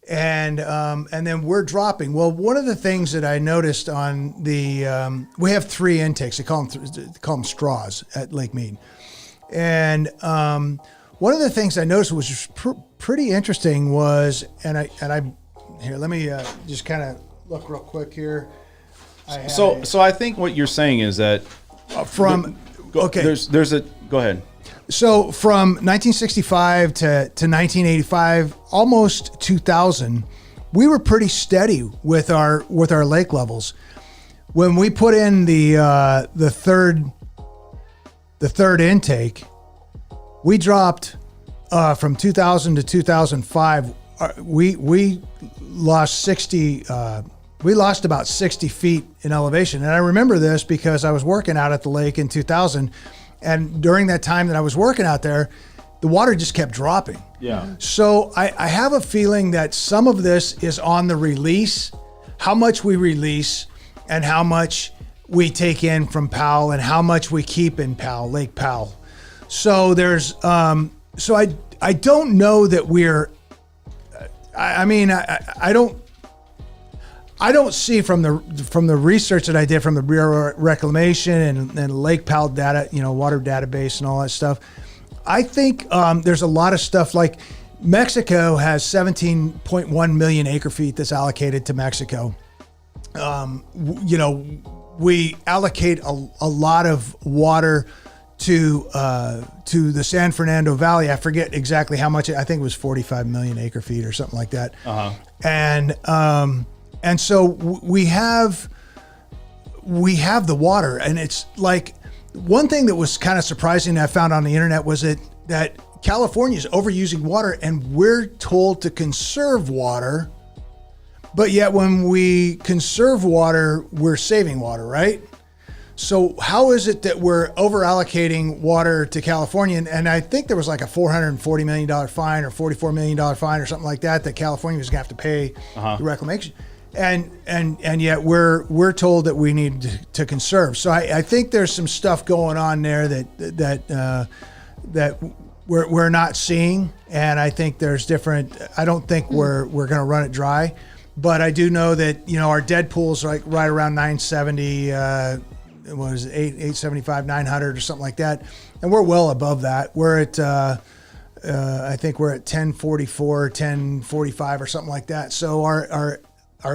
And then we're dropping. Well, one of the things that I noticed on the we have 3 intakes. They call them straws at Lake Mead. And one of the things I noticed was pretty interesting was, and I here, let me just kind of look real quick here. So I think what you're saying is that go ahead. So from 1965 to 1985, almost 2000, we were pretty steady with our lake levels. When we put in the third intake, we dropped from 2000 to 2005. We lost about 60 feet in elevation, and I remember this because I was working out at the lake in 2000. And during that time that I was working out there, the water just kept dropping. Yeah. So I have a feeling that some of this is on the release, how much we release and how much we take in from Powell and how much we keep in Powell, Lake Powell. So there's, so I don't know that we're, I don't see from the research that I did from the Bureau of Reclamation and Lake Powell data, water database and all that stuff. I think there's a lot of stuff like Mexico has 17.1 million acre feet that's allocated to Mexico. We allocate a lot of water to the San Fernando Valley. I forget exactly how much. I think it was 45 million acre feet or something like that. And so we have the water, and it's like one thing that was kind of surprising that I found on the internet was that California is overusing water, and we're told to conserve water, but yet when we conserve water, we're saving water, right? So how is it that we're over allocating water to California? And I think there was like a $440 million fine or $44 million fine or something like that California was gonna have to pay the reclamation. And yet we're told that we need to conserve. So I think there's some stuff going on there that we're not seeing. And I think there's different, I don't think we're gonna run it dry, but I do know that, our dead pool's like right around 970, it was 875, 900 or something like that. And we're well above that. We're at, I think we're at 1044, 1045 or something like that. So our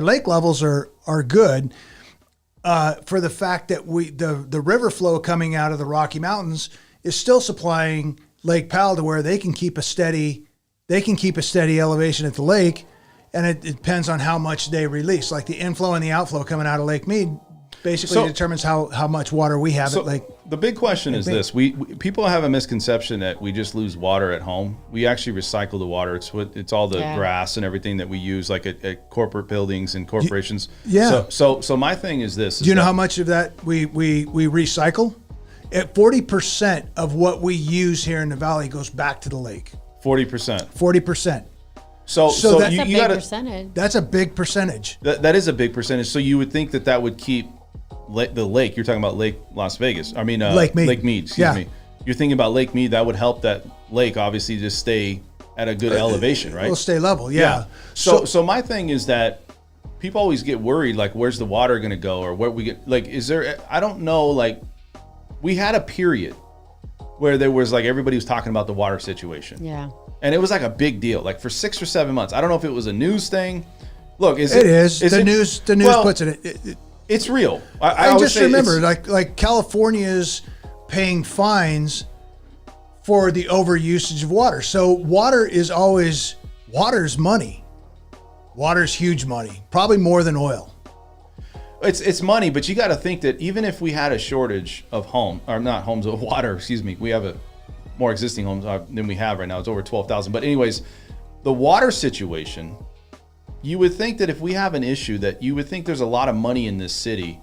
lake levels are good for the fact that the river flow coming out of the Rocky Mountains is still supplying Lake Powell to where they can keep a steady elevation at the lake. And it depends on how much they release. Like the inflow and the outflow coming out of Lake Mead basically determines how much water we have at Lake. The big question is this: we people have a misconception that we just lose water at home. We actually recycle the water. It's all the grass and everything that we use, like at corporate buildings and corporations. So my thing is this: do you know how much of that we recycle? At 40% of what we use here in the valley goes back to the lake. 40%. 40%. So that's a big percentage. That's a big percentage. That is a big percentage. So you would think that would keep the lake. You're talking about Lake Las Vegas. I mean, Lake Mead. Lake Mead. Excuse me. You're thinking about Lake Mead. That would help that lake obviously just stay at a good elevation, right? It'll stay level. Yeah. So my thing is that people always get worried, like, where's the water going to go, or where we get, like, is there? I don't know. Like, we had a period where there was like everybody was talking about the water situation. Yeah. And it was like a big deal, like for 6 or 7 months. I don't know if it was a news thing. Look, it is. The news puts it. It's real. I just remember, like California's paying fines for the overusage of water. So water's money. Water's huge money, probably more than oil. It's money, but you got to think that even if we had a shortage of water, excuse me, we have more existing homes than we have right now. It's over 12,000. But anyways, the water situation, you would think that if we have an issue, that you would think there's a lot of money in this city.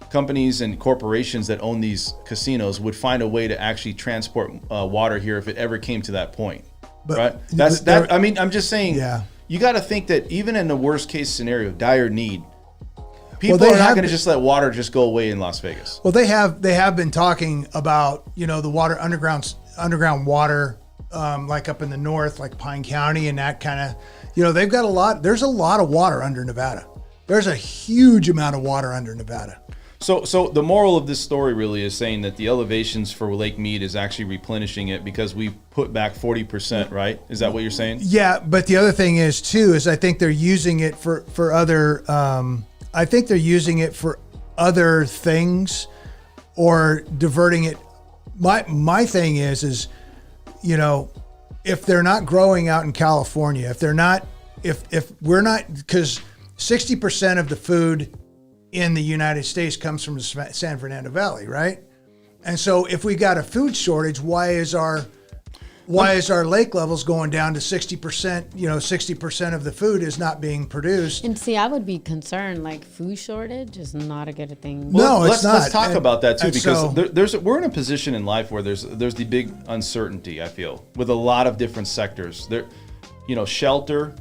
Companies and corporations that own these casinos would find a way to actually transport water here if it ever came to that point. But right? I mean, I'm just saying, you got to think that even in the worst case scenario, dire need, people are not going to just let water just go away in Las Vegas. Well, they have been talking about, the water, underground water, like up in the north, like Pine County and that kind of, they've got there's a lot of water under Nevada. There's a huge amount of water under Nevada. So the moral of this story really is saying that the elevations for Lake Mead is actually replenishing it because we put back 40%, right? Is that what you're saying? Yeah, but the other thing is too, is I think they're using it for other, I think they're using it for other things or diverting it. My thing is, if they're not growing out in California, if we're not, because 60% of the food in the United States comes from the San Fernando Valley, right? And so if we got a food shortage, why is our lake levels going down to 60%? 60% of the food is not being produced. And see, I would be concerned, like food shortage is not a good thing. No, it's not. Let's talk about that too, because we're in a position in life where there's the big uncertainty, I feel, with a lot of different sectors. There, shelter.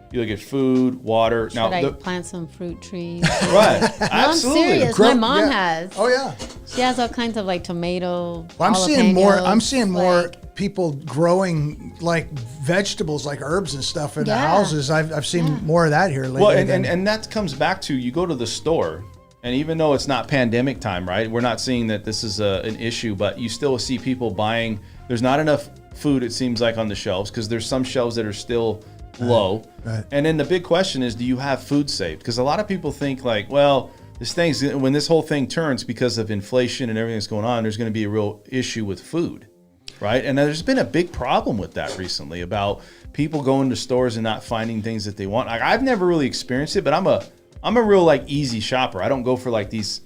You look at food, water. Should I plant some fruit trees? Right. No, Absolutely. I'm serious. My mom has. Oh yeah. She has all kinds of like tomato. Well, I'm seeing more people growing like vegetables, like herbs and stuff in the houses. I've seen more of that here lately. Well, and that comes back to, you go to the store, and even though it's not pandemic time, right? We're not seeing that this is an issue, but you still see people buying. There's not enough food, it seems like, on the shelves, because there's some shelves that are still low. Right. And then the big question is, do you have food saved? Because a lot of people think like, well, when this whole thing turns because of inflation and everything that's going on, there's going to be a real issue with food, right? And there's been a big problem with that recently about people going to stores and not finding things that they want. Like, I've never really experienced it, but I'm a real like easy shopper. I don't go for like these,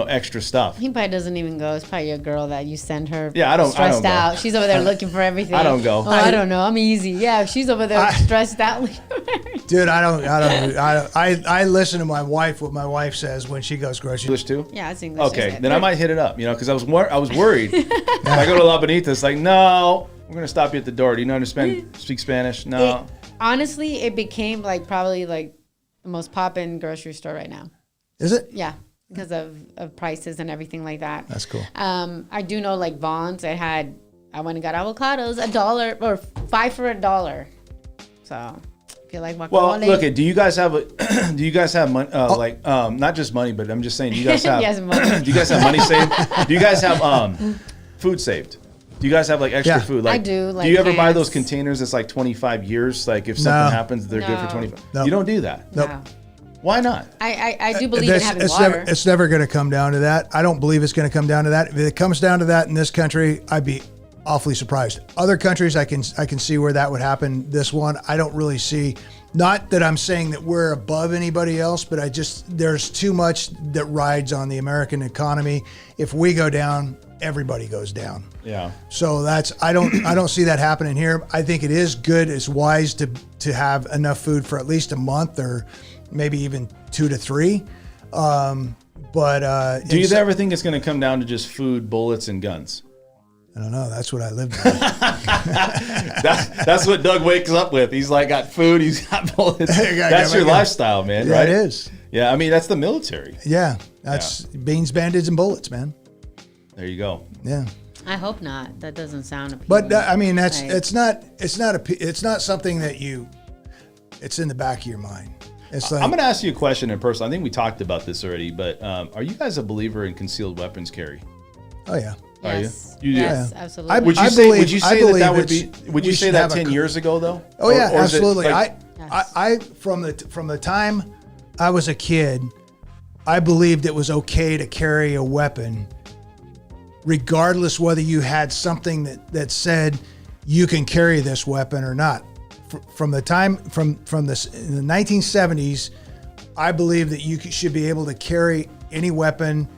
extra stuff. He probably doesn't even go. It's probably your girl that you send her. Yeah, I don't stressed go. out. She's over there looking for everything. I don't go. Oh, I don't know. I'm easy. Yeah, she's over there stressed out. Dude, I listen to my wife, what my wife says when she goes grocery. English too? Yeah, it's English. Okay, then I might hit it up, because I was worried. If I go to La Bonita, it's like, no, we're gonna stop you at the door. Do you understand? Speak Spanish? No. Honestly, it became probably the most poppin' grocery store right now. Is it? Yeah, because of prices and everything like that. That's cool. I do know Vaughn's. I went and got avocados $1 or 5 for $1. So if you like guacamole. Well, look, do you guys have money? Not just money, but I'm just saying, do you guys have? Yes, money. Do you guys have money saved? Do you guys have food saved? Do you guys have extra food? I do. Do you ever buy those containers that's 25 years? Like if something happens, they're good for 25. No. You don't do that. Nope. No. Why not? I do believe in having water. It's never going to come down to that. I don't believe it's going to come down to that. If it comes down to that in this country, I'd be awfully surprised. Other countries, I can see where that would happen. This one, I don't really see. Not that I'm saying that we're above anybody else, but there's too much that rides on the American economy. If we go down, everybody goes down. Yeah. So I don't see that happening here. I think it is good. It's wise to have enough food for at least a month or maybe even 2 to 3. But do you ever think it's going to come down to just food, bullets, and guns? I don't know. That's what I lived with. That's what Doug wakes up with. He's got food. He's got bullets. That's your lifestyle, man. Yeah, right? It is. Yeah, I mean that's the military. Yeah, that's beans, bandits, and bullets, man. There you go. Yeah. I hope not. That doesn't sound appealing. But I mean, it's not something that it's in the back of your mind. It's I'm going to ask you a question in person. I think we talked about this already, but are you guys a believer in concealed weapons carry? Oh yeah. Yes. Are you? Yes, Yeah. absolutely. Would you say that 10 years ago though? Oh yeah, or absolutely. Yes. I from the time I was a kid, I believed it was okay to carry a weapon, regardless whether you had something that said you can carry this weapon or not. From the 1970s, I believe that you should be able to carry any weapon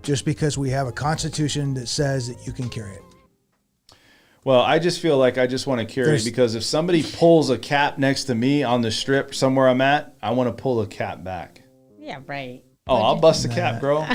just because we have a constitution that says that you can carry it. Well, I just feel like I just want to carry it because if somebody pulls a cap next to me on the strip somewhere I'm at, I want to pull the cap back. Yeah, right. Oh, I'll bust the cap, girl.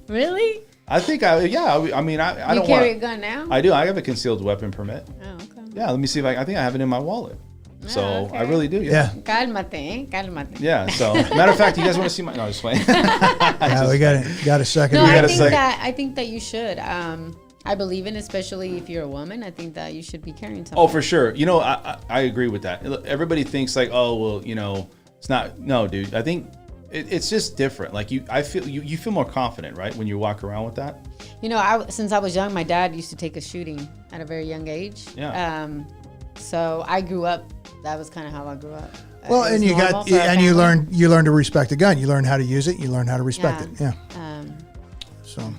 Really? I think I don't want You carry a gun now? I do. I have a concealed weapon permit. Oh, okay. Yeah, let me see if I think I have it in my wallet. So okay. I really do. Yeah. Cálmate. Yeah. So matter of fact, you guys want to see my? No, just playing. Yeah, we got a second. No, We got a I second. think that you should. I believe in, especially if you're a woman, I think that you should be carrying something. Oh, for sure. I agree with that. Everybody thinks it's not. No, dude. I think it's just different. Like you feel more confident, right, when you walk around with that. Since I was young, my dad used to take us shooting at a very young age. Yeah. So I grew up. That was kind of how I grew up. Well, and you learn to respect the gun. You learn how to use it. You learn how to respect it. Yeah.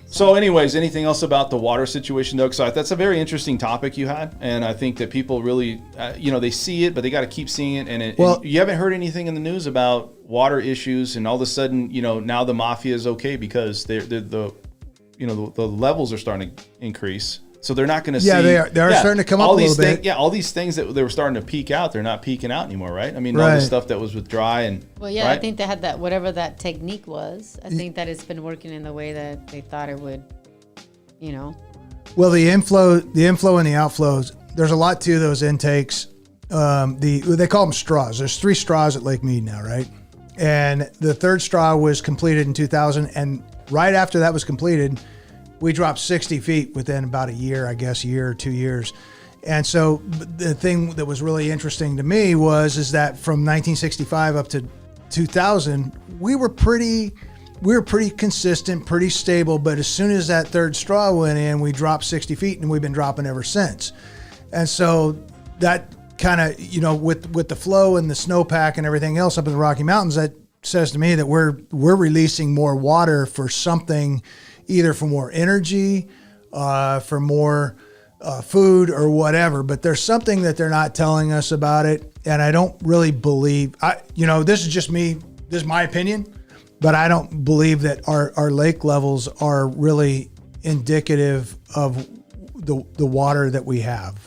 So anyways, anything else about the water situation, Doug? So that's a very interesting topic you had, and I think that people really, they see it, but they got to keep seeing it. And you haven't heard anything in the news about water issues, and all of a sudden, now the mafia is okay because the levels are starting to increase. So they're not going to see. Yeah, they are starting to come up a little bit. Yeah, all these things that they were starting to peak out, they're not peaking out anymore, right? I mean, all the stuff that was with dry and. Well, yeah, right? I think they had that, whatever that technique was. I think that it's been working in the way that they thought it would, Well, the inflow and the outflows, there's a lot to those intakes. They call them straws. There's 3 straws at Lake Mead now, right? And the 3rd straw was completed in 2000. And right after that was completed, we dropped 60 feet within about a year, I guess, a year or 2 years. And so the thing that was really interesting to me is that from 1965 up to 2000, we were pretty consistent, pretty stable. But as soon as that 3rd straw went in, we dropped 60 feet, and we've been dropping ever since. And so that kind of, with the flow and the snowpack and everything else up in the Rocky Mountains, says to me that we're releasing more water for something, either for more energy, for more food or whatever. But there's something that they're not telling us about it, and I don't really believe. This is just me. This is my opinion, but I don't believe that our lake levels are really indicative of the water that we have.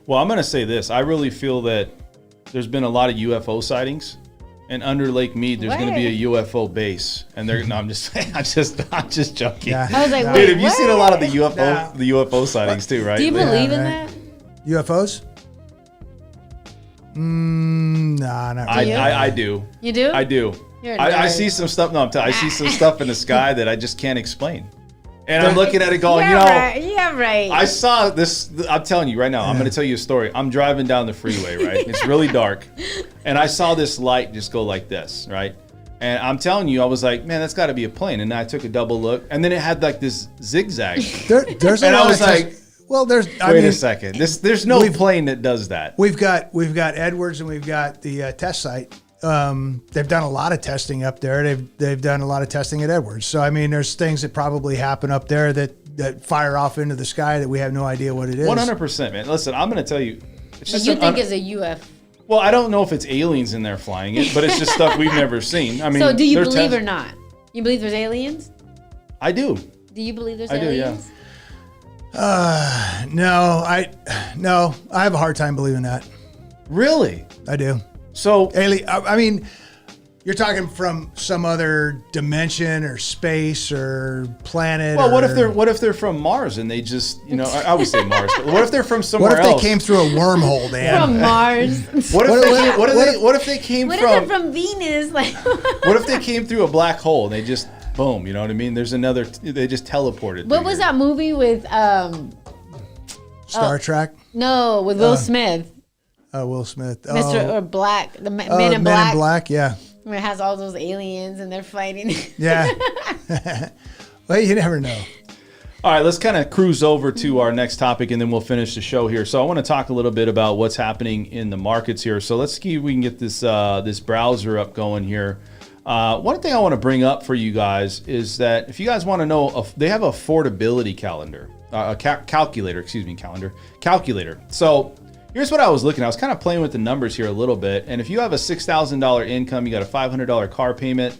Well, I'm going to say this. I really feel that there's been a lot of UFO sightings, and under Lake Mead, there's going to be a UFO base. And I'm just joking. Yeah. I was like, Dude, wait, have you seen a lot of the UFO Nah. the UFO sightings too, right? do you believe in right. that? UFOs? Nah, not really. I do. You do? I do. You're a I nerd. see some stuff. No, I see some stuff in the sky that I just can't explain. And I'm looking at it going, Yeah, right. I saw this. I'm telling you right now, I'm going to tell you a story. I'm driving down the freeway, right? It's really dark. And I saw this light just go like this, right? And I'm telling you, I was like, man, that's got to be a plane. And then I took a double look. And then it had like this zigzag. There's a And I lot was of like, well, there's. Wait a second. There's no plane that does that. We've got Edwards and we've got the test site. They've done a lot of testing up there. They've done a lot of testing at Edwards. So I mean, there's things that probably happen up there that fire off into the sky that we have no idea what it is. 100%, man. Listen, I'm going to tell you. It's just you think it's a UFO? Well, I don't know if it's aliens in there flying it, but it's just stuff we've never seen. I mean, So do you they're believe or not? You believe there's aliens? I do. Do you believe there's I do, yeah. aliens? No, I have a hard time believing that. Really? I do. So, I mean, you're talking from some other dimension or space or planet. well, what if they're from Mars and they just, I would say Mars, but what if they're from somewhere What if else? they came through a wormhole, Dan? From Mars. What if they came What from if they're from Venus? Like, what if they came through a black hole and they just boom, you know what I mean? There's another they just teleported. what was that movie with Star Trek? No, with Will Smith, Will Smith. Mr. or Black, the Men in Men in Black, Black, yeah. where it has all those aliens and they're fighting. Yeah. Well, you never know. All right, let's kind of cruise over to our next topic and then we'll finish the show here. So I want to talk a little bit about what's happening in the markets here. So let's see if we can get this this browser up going here. One thing I want to bring up for you guys is that if you guys want to know, they have an affordability calendar, calculator. So here's what I was looking at. I was kind of playing with the numbers here a little bit. And if you have a $6,000 income, you got a $500 car payment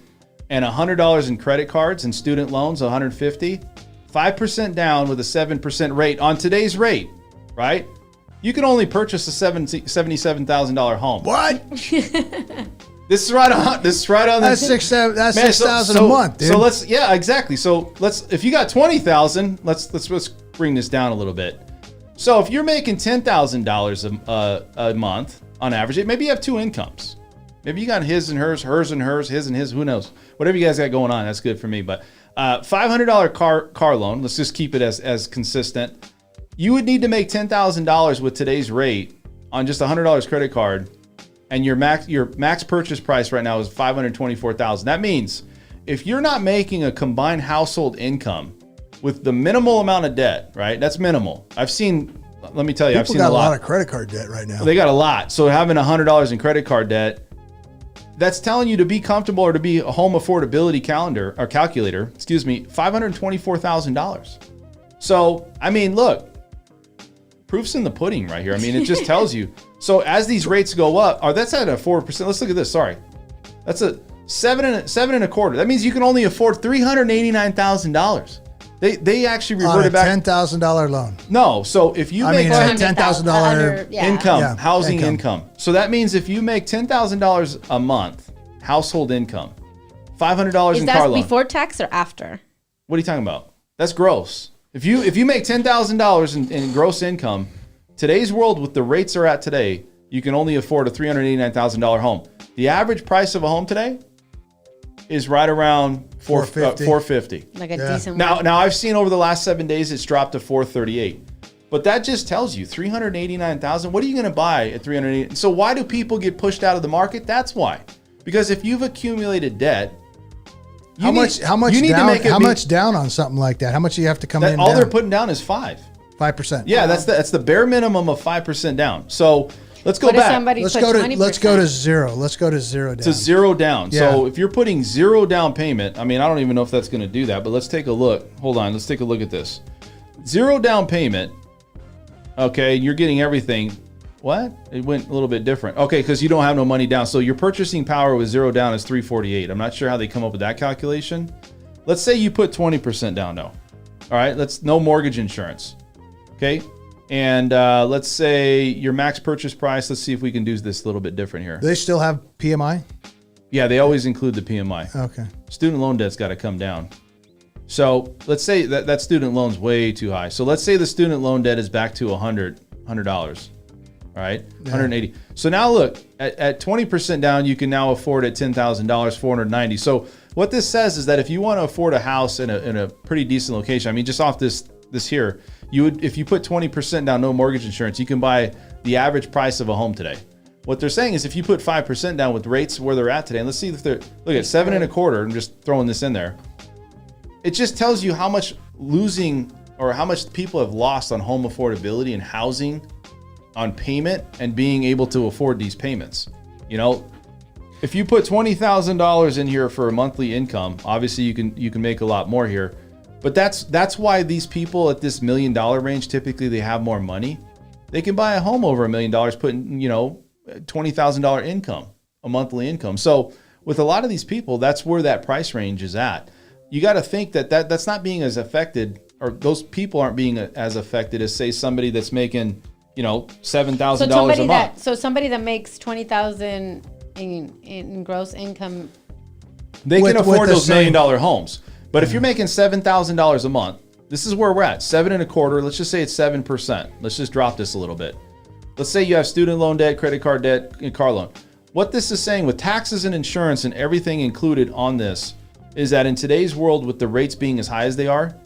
and $100 in credit cards and student loans, $150, 5% down with a 7% rate on today's rate, right? You can only purchase a $77,000 home. What? This is right on. That's $6,000 a month, dude. So let's, yeah, exactly. So if you got 20,000, let's bring this down a little bit. So if you're making $10,000 a month on average, maybe you have two incomes. Maybe you got his and hers, hers and hers, his and his. Who knows? Whatever you guys got going on, that's good for me. But $500 car loan. Let's just keep it as consistent. You would need to make $10,000 with today's rate on just $100 credit card. And your max purchase price right now is $524,000. That means if you're not making a combined household income with the minimal amount of debt, right? That's minimal. Let me tell you, I've seen People got a lot of credit card debt right now. They got a lot. So having $100 in credit card debt, that's telling you to be comfortable or to be a home affordability calculator, $524,000. So, I mean, look, proof's in the pudding right here. I mean, it just tells you. So as these rates go up, that's at a 4%. Let's look at this. Sorry, that's a 7.25%. That means you can only afford $389,000. They actually reverted back $10,000 loan. No, so if you make $10,000 income, housing income. So that means if you make $10,000 a month, household income, $500 in car loan. Is that before tax or after? What are you talking about? That's gross. If you make $10,000 in gross income, today's world with the rates are at today, you can only afford a $389,000 home. The average price of a home today is right around $450. Like a decent one. Now I've seen over the last 7 days it's dropped to $438. But that just tells you $389,000. What are you going to buy at $388,000? So why do people get pushed out of the market? That's why. Because if you've accumulated debt, how much down on something like that? How much do you have to come in? All they're putting down is 5%. Yeah, that's the bare minimum of 5% down. So Let's go What if back. somebody Let's put go to 20%? let's go to zero. Let's go to zero down. To zero down. So Yeah. if you're putting zero down payment, I mean, I don't even know if that's going to do that, but let's take a look. Hold on. Let's take a look at this. Zero down payment. Okay. You're getting everything. What? It went a little bit different. Okay. Because you don't have no money down. So your purchasing power with zero down is 348. I'm not sure how they come up with that calculation. Let's say you put 20% down though. All right. No mortgage insurance. Okay. And let's say your max purchase price. Let's see if we can do this a little bit different here. They still have PMI? Yeah, they always include the PMI. Okay. Student loan debt's got to come down. So let's say that student loan's way too high. So let's say the student loan debt is back to $100. All right, 180. So now look, at 20% down, you can now afford at $10,000, $490. So what this says is that if you want to afford a house in a pretty decent location, I mean, just off this here, you would, if you put 20% down, no mortgage insurance, you can buy the average price of a home today. What they're saying is if you put 5% down with rates where they're at today, and let's see if they're, look at 7.25, I'm just throwing this in there. It just tells you how much losing or how much people have lost on home affordability and housing, on payment and being able to afford these payments. You know, if you put $20,000 in here for a monthly income, obviously you can make a lot more here. But that's why these people at this $1 million range, typically they have more money. They can buy a home over $1 million, putting, you know, $20,000 income, a monthly income. So with a lot of these people, that's where that price range is at. You got to think that's not being as affected, or those people aren't being as affected as, say, somebody that's making, you know, $7,000 a month. So somebody that makes $20,000 in gross income, they can afford those $1 million homes. But if you're making $7,000 a month, this is where we're at, 7.25. Let's just say it's 7%. Let's just drop this a little bit. Let's say you have student loan debt, credit card debt, and car loan. What this is saying with taxes and insurance and everything included on this is that in today's world, with the rates being as high as they are,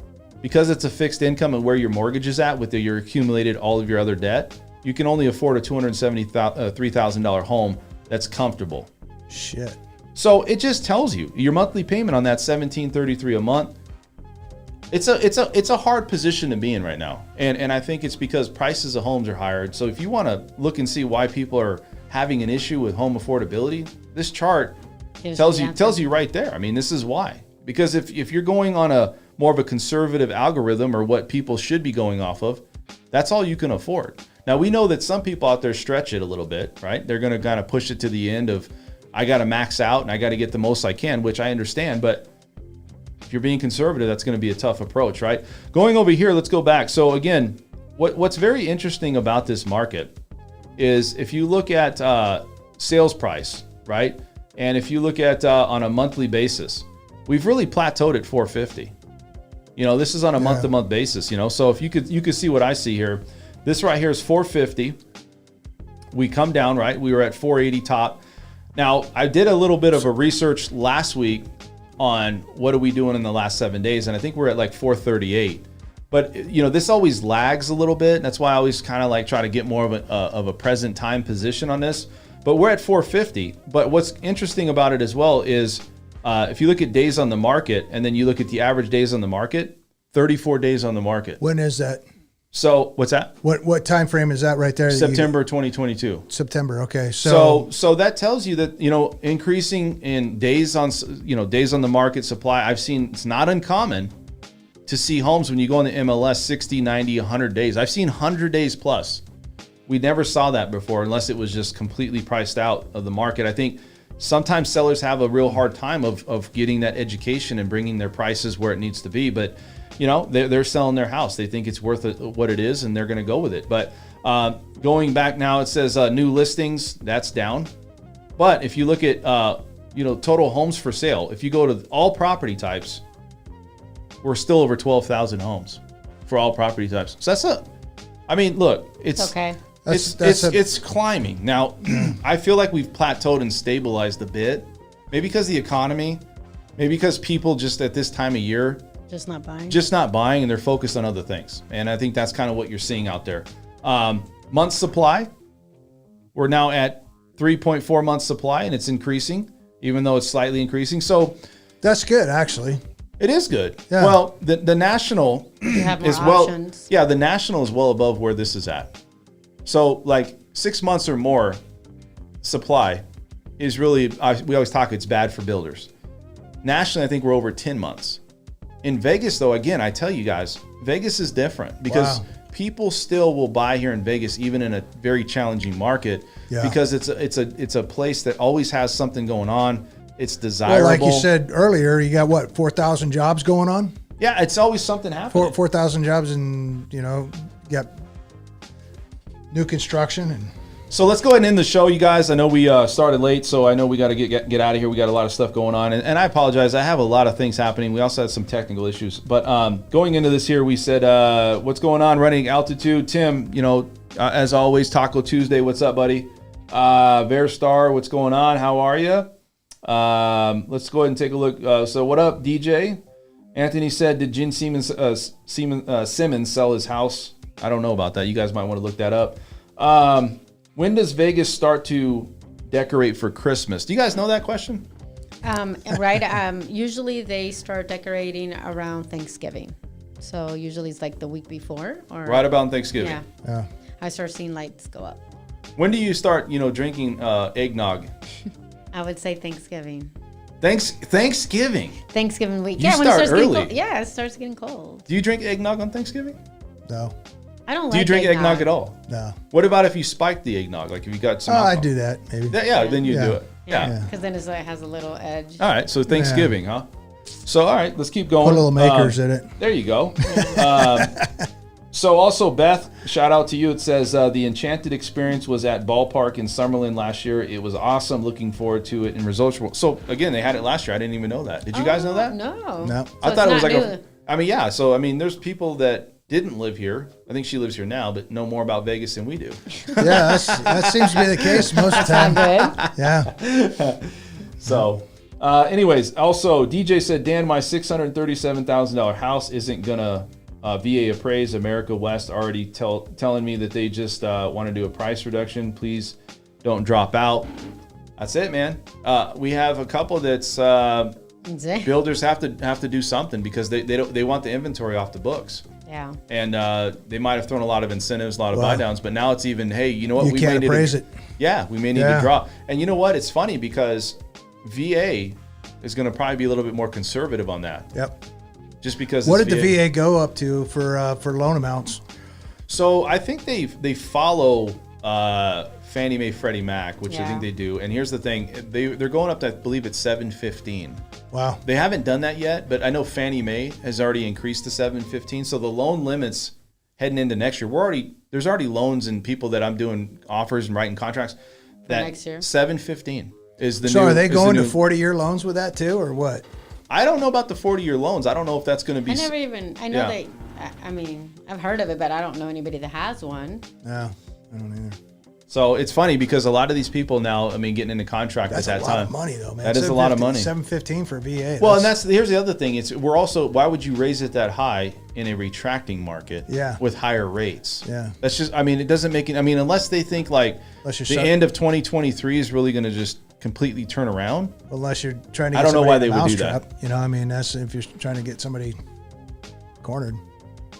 because it's a fixed income and where your mortgage is at with your accumulated all of your other debt, you can only afford a $273,000 home that's comfortable. Shit. So it just tells you your monthly payment on that $1,733 a month. It's a hard position to be in right now, and I think it's because prices of homes are higher. So if you want to look and see why people are having an issue with home affordability, this chart tells you right there. I mean, this is why. Because if you're going on a more of a conservative algorithm or what people should be going off of, that's all you can afford. Now we know that some people out there stretch it a little bit, right? They're going to kind of push it to the end of, I got to max out and I got to get the most I can, which I understand. But if you're being conservative, that's going to be a tough approach, right? Going over here, let's go back. So again, what's very interesting about this market is if you look at sales price, right? And if you look at on a monthly basis, we've really plateaued at 450. You know, this is on a month-to-month basis, you know. So if you could see what I see here, this right here is 450. We come down, right? We were at 480 top. Now, I did a little bit of a research last week on what are we doing in the last 7 days, and I think we're at like 438. But you know, this always lags a little bit. That's why I always kind of like try to get more of a present time position on this. But we're at 450. But what's interesting about it as well is if you look at days on the market and then you look at the average days on the market, 34 days on the market. When is that? So what's that? What time frame is that right there? September 2022. September. Okay. So that tells you that, you know, increasing in days on the market supply, I've seen it's not uncommon to see homes when you go on the MLS 60, 90, 100 days. I've seen 100 days plus. We never saw that before unless it was just completely priced out of the market. I think sometimes sellers have a real hard time of getting that education and bringing their prices where it needs to be. But you know, they're selling their house. They think it's worth what it is, and they're going to go with it. But going back now, it says new listings, that's down. But if you look at total homes for sale, if you go to all property types, we're still over 12,000 homes for all property types. So look, it's okay. It's climbing. Now, I feel like we've plateaued and stabilized a bit. Maybe because the economy, maybe because people just at this time of year, just not buying, and they're focused on other things. And I think that's kind of what you're seeing out there. Months supply, we're now at 3.4 months supply, and it's increasing, even though it's slightly increasing. So that's good, actually. It is good. Yeah. Well, the national you have more is options. The national is well above where this is at. So like 6 months or more supply is really, we always talk it's bad for builders. Nationally, I think we're over 10 months. In Vegas, though, again, I tell you guys, Vegas is different because people still will buy here in Vegas, even in a very challenging market, because it's a place that always has something going on. It's desirable. Well, like you said earlier, you got what, 4,000 jobs going on? Yeah, it's always something happening. 4,000 jobs, and you got new construction. And so let's go ahead and end the show, you guys. I know we started late, so I know we got to get out of here. We got a lot of stuff going on, and I apologize. I have a lot of things happening. We also had some technical issues, but going into this here, we said, what's going on? Running altitude, Tim. As always, Taco Tuesday. What's up, buddy? Verstar, what's going on? How are you? Let's go ahead and take a look. So what up, DJ? Anthony said, did Gene Simmons sell his house? I don't know about that. You guys might want to look that up. When does Vegas start to decorate for Christmas? Do you guys know that question? Right. Usually they start decorating around Thanksgiving. So usually it's like the week before. Or right about Thanksgiving. Yeah. I start seeing lights go up. When do you start, drinking eggnog? I would say Thanksgiving. Thanksgiving? Thanksgiving week. You when it starts early. getting cold. Yeah, it starts getting cold. Do you drink eggnog on Thanksgiving? No. I don't like Do you drink eggnog at all? No. What about if you spike the eggnog? Like if you got some alcohol? I'd do that, maybe. Then you do it. Yeah. Because then it has a little edge. All right, so Thanksgiving, huh? So, all right, let's keep going. Put a little makers in it. There you go. So also, Beth, shout out to you. It says, the Enchanted experience was at Ballpark in Summerlin last year. It was awesome. Looking forward to it. And results were... So, again, they had it last year. I didn't even know that. Did you guys know that? No. No. I thought it was like So, there's people that didn't live here. I think she lives here now, but know more about Vegas than we do. Yeah, that seems to be the case most of the time. Good. Yeah. So, anyways, also, DJ said, Dan, my $637,000 house isn't going to VA appraise. America West already telling me that they just want to do a price reduction. Please don't drop out. That's it, man. We have a couple that's builders have to do something because they want the inventory off the books. Yeah. And they might have thrown a lot of incentives, a lot of buy downs, but now it's even, hey, you know what? You can't appraise it. Yeah, we may need to drop. And you know what? It's funny because VA is going to probably be a little bit more conservative on that. Yep. Just because. What did the VA go up to for loan amounts? So I think they follow Fannie Mae, Freddie Mac, which I think they do. And here's the thing: they're going up to, I believe it's 715. Wow. They haven't done that yet, but I know Fannie Mae has already increased to 715. So the loan limits heading into next year, there's already loans and people that I'm doing offers and writing contracts that next year. 715 is the new. So are they going to 40-year loans with that too, or what? I don't know about the 40-year loans. I don't know if that's going to be. I know they. I've heard of it, but I don't know anybody that has one. No, I don't either. So it's funny because a lot of these people now, getting into contract at that time. That's a lot of money, though, man. That is a lot of money. 715 for a VA. Well, and here's the other thing. Why would you raise it that high in a retracting market? Yeah. With higher rates. Yeah. That's just. It doesn't make it. Unless they think like the end of 2023 is really going to just completely turn around. Unless you're trying to. I don't know why they would do that. That's if you're trying to get somebody cornered.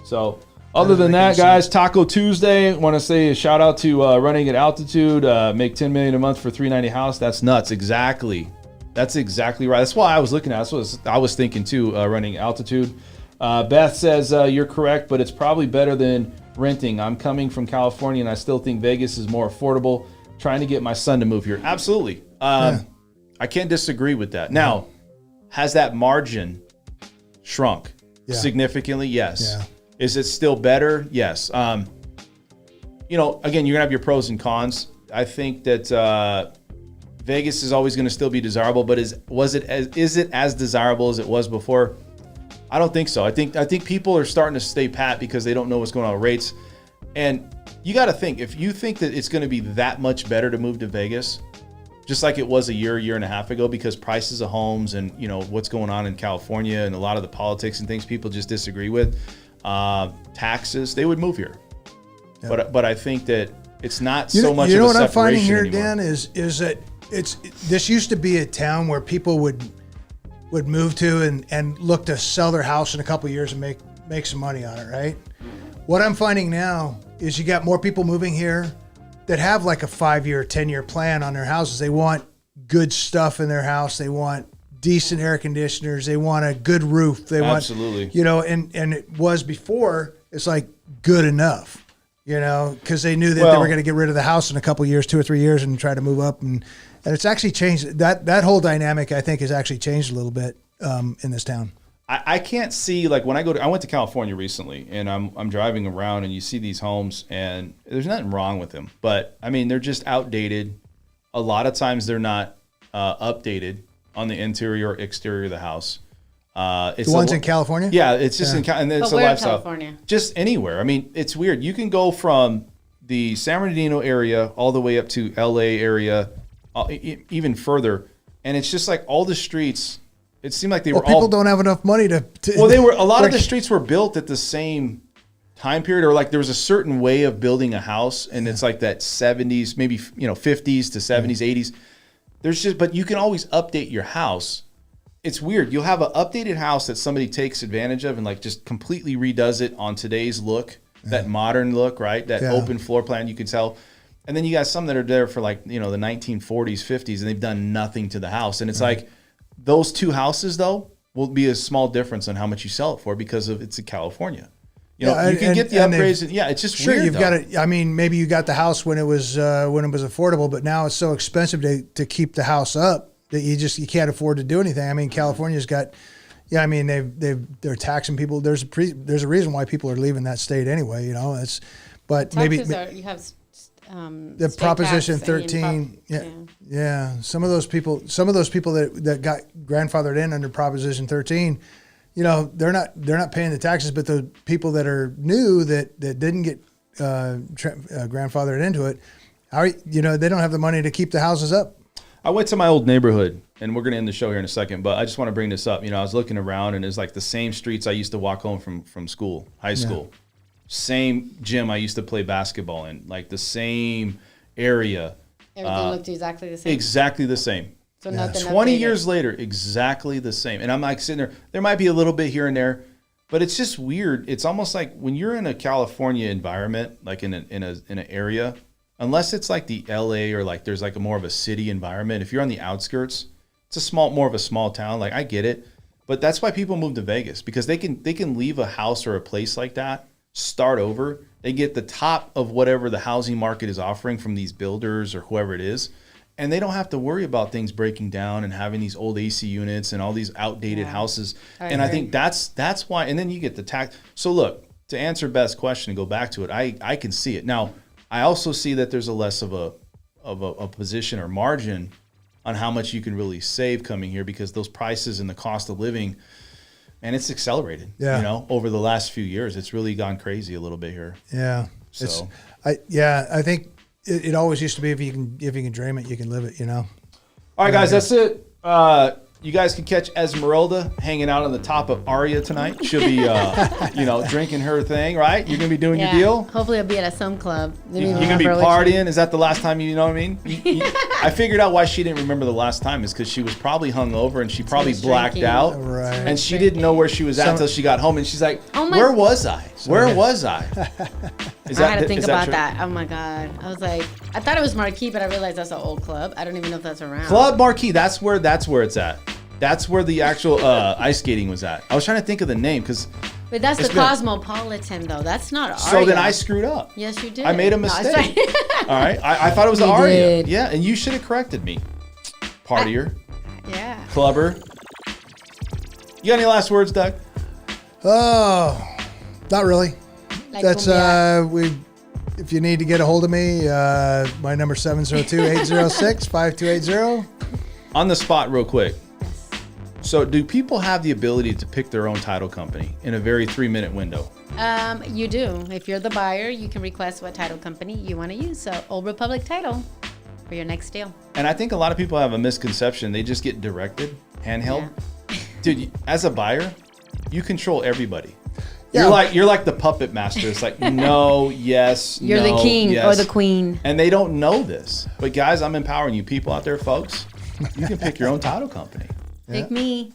So. Other than that, guys, Taco Tuesday. Want to say a shout out to Running at Altitude. Make $10 million a month for $390 house. That's nuts. Exactly. That's exactly right. That's why I was looking at. That's what I was thinking too. Running Altitude. Beth says you're correct, but it's probably better than renting. I'm coming from California, and I still think Vegas is more affordable. Trying to get my son to move here. Absolutely. I can't disagree with that. Now, has that margin shrunk significantly? Yes. Yeah. Is it still better? Yes. Again, you're gonna have your pros and cons. I think that Vegas is always going to still be desirable, but is it as desirable as it was before? I don't think so. I think people are starting to stay pat because they don't know what's going on with rates. And you got to think, if you think that it's going to be that much better to move to Vegas, just like it was a year and a half ago, because prices of homes and what's going on in California and a lot of the politics and things people just disagree with. Taxes, they would move here. Yep. But I think that it's not so much of a separation anymore. What I'm finding here, Dan, is that this used to be a town where people would move to and look to sell their house in a couple of years and make some money on it, right? What I'm finding now is you got more people moving here that have like a 5-year, 10-year plan on their houses. They want good stuff in their house. They want decent air conditioners. They want a good roof. They want, Absolutely. you know, and it was before, it's like good enough, you know, because they knew that they were going to get rid of the house in a couple years, 2 or 3 years, and try to move up. And it's actually changed. That whole dynamic, I think, has actually changed a little bit in this town. I can't see, like, when I went to California recently, and I'm driving around, and you see these homes, and there's nothing wrong with them, but I mean, they're just outdated. A lot of times they're not updated on the interior or exterior of the house. It's the ones in California? Yeah, it's just and it's But a where in lifestyle. California? Just anywhere. I mean, it's weird. You can go from the San Bernardino area all the way up to LA area, even further, and it's just like all the streets. It seemed like they were people all. don't have enough money to Well, they were. A lot of the streets were built at the same time period, or like there was a certain way of building a house, and it's like that 70s, maybe 50s to 70s, 80s. There's just, but you can always update your house. It's weird. You'll have an updated house that somebody takes advantage of and like just completely redoes it on today's look, that modern look, right? That open floor plan, you can tell. And then you got some that are there for like, the 1940s, 50s, and they've done nothing to the house. And it's like those two houses though will be a small difference on how much you sell it for because of it's in California. You can get the upgrades. Yeah, it's just weird. You've got it. I mean, maybe you got the house when it was affordable, but now it's so expensive to keep the house up that you can't afford to do anything. I mean, California's got, I mean, they're taxing people. There's a reason why people are leaving that state anyway. But Taxes maybe you have the state Proposition tax 13. Yeah. Some of those people that got grandfathered in under Proposition 13. They're not paying the taxes, but the people that are new that didn't get grandfathered into it, they don't have the money to keep the houses up. I went to my old neighborhood, and we're going to end the show here in a second, but I just want to bring this up. I was looking around, and it's like the same streets I used to walk home from school, high school. Same gym I used to play basketball in, like the same area. Everything looked exactly the same. Exactly the same. So nothing 20 updated. years later, exactly the same. And I'm like sitting there. There might be a little bit here and there, but it's just weird. It's almost like when you're in a California environment, like in an area, unless it's like the LA or like there's like a more of a city environment. If you're on the outskirts, it's more of a small town. Like I get it, but that's why people move to Vegas because they can leave a house or a place like that, start over. They get the top of whatever the housing market is offering from these builders or whoever it is. And they don't have to worry about things breaking down and having these old AC units and all these outdated houses. I think that's why. And then you get the tax. So look, to answer Beth's question and go back to it, I can see it. Now, I also see that there's a less of a position or margin on how much you can really save coming here because those prices and the cost of living, and it's accelerated. Over the last few years, it's really gone crazy a little bit here. Yeah. So I think. It always used to be if you can dream it, you can live it. All right, guys, that's it. You guys can catch Esmeralda hanging out on the top of Aria tonight. She'll be, drinking her thing, right? You're gonna be doing your deal. Hopefully, I'll be at some club. You're gonna be partying. Is that the last time? You know what I mean? I figured out why she didn't remember the last time is because she was probably hungover and she probably blacked out, right? And she didn't know where she was at until she got home, and she's like, "Where was I? Where was I?" I had to think about that. Oh my God! I was like, I thought it was Marquee, but I realized that's an old club. I don't even know if that's around. Club Marquee. That's where it's at. That's where the actual ice skating was at. I was trying to think of the name because. But that's the Cosmopolitan, though. That's not Aria. So then I screwed up. Yes, you did. I made a mistake. All right. I thought it was Aria. Yeah, and you should have corrected me. Partier. Yeah. Clubber. You got any last words, Doug? Oh, not really. Like That's if you need to get a hold of me, my number 702-806-5280. On the spot real quick. So do people have the ability to pick their own title company in a very 3-minute window? You do. If you're the buyer, you can request what title company you want to use. So Old Republic Title for your next deal. And I think a lot of people have a misconception. They just get directed, handheld. Yeah. Dude, as a buyer, you control everybody. Yeah. You're like the puppet master. It's like, no, yes, You're the king or the queen. And they don't know this. But guys, I'm empowering you people out there, folks. You can pick your own title company. Pick me.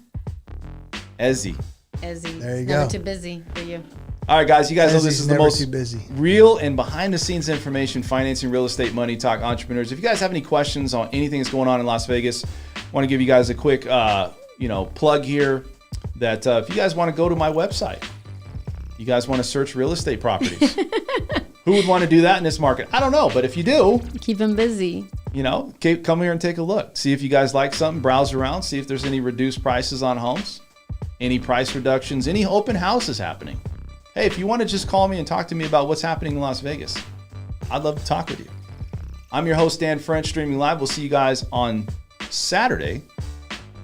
Ezzy. There you Never go. too busy for you. All right, guys, you guys know this Busy's is the never most too busy. real and behind-the-scenes information, financing, real estate, money talk, entrepreneurs. If you guys have any questions on anything that's going on in Las Vegas, I want to give you guys a quick, plug here that if you guys want to go to my website, you guys want to search real estate properties. Who would want to do that in this market? I don't know, but if you do, Keep them busy. come here and take a look. See if you guys like something, browse around, see if there's any reduced prices on homes, any price reductions, any open houses happening. Hey, if you want to just call me and talk to me about what's happening in Las Vegas, I'd love to talk with you. I'm your host, Dan French, streaming live. We'll see you guys on Saturday.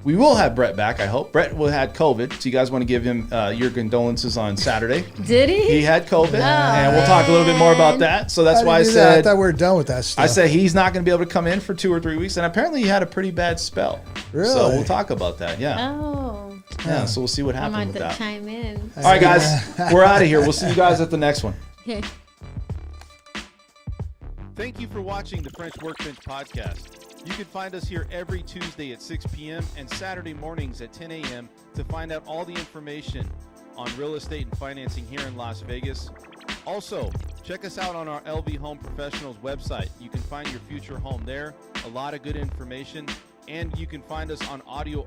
We will have Brett back, I hope. Brett had COVID, so you guys want to give him your condolences on Saturday. Did he? He had COVID, and we'll talk a little bit more about that. So that's why I I said thought we were done with that stuff. I said he's not going to be able to come in for 2 or 3 weeks, and apparently he had a pretty bad spell. Really? So we'll talk about that. Yeah. Oh. Yeah. So we'll see what I happens might with have that. to chime in. All right, guys, we're out of here. We'll see you guys at the next one. Okay. Thank you for watching the French Workbench podcast. You can find us here every Tuesday at 6 p.m. and Saturday mornings at 10 a.m. to find out all the information on real estate and financing here in Las Vegas. Also, check us out on our LV Home Professionals website. You can find your future home there, a lot of good information, and you can find us on audio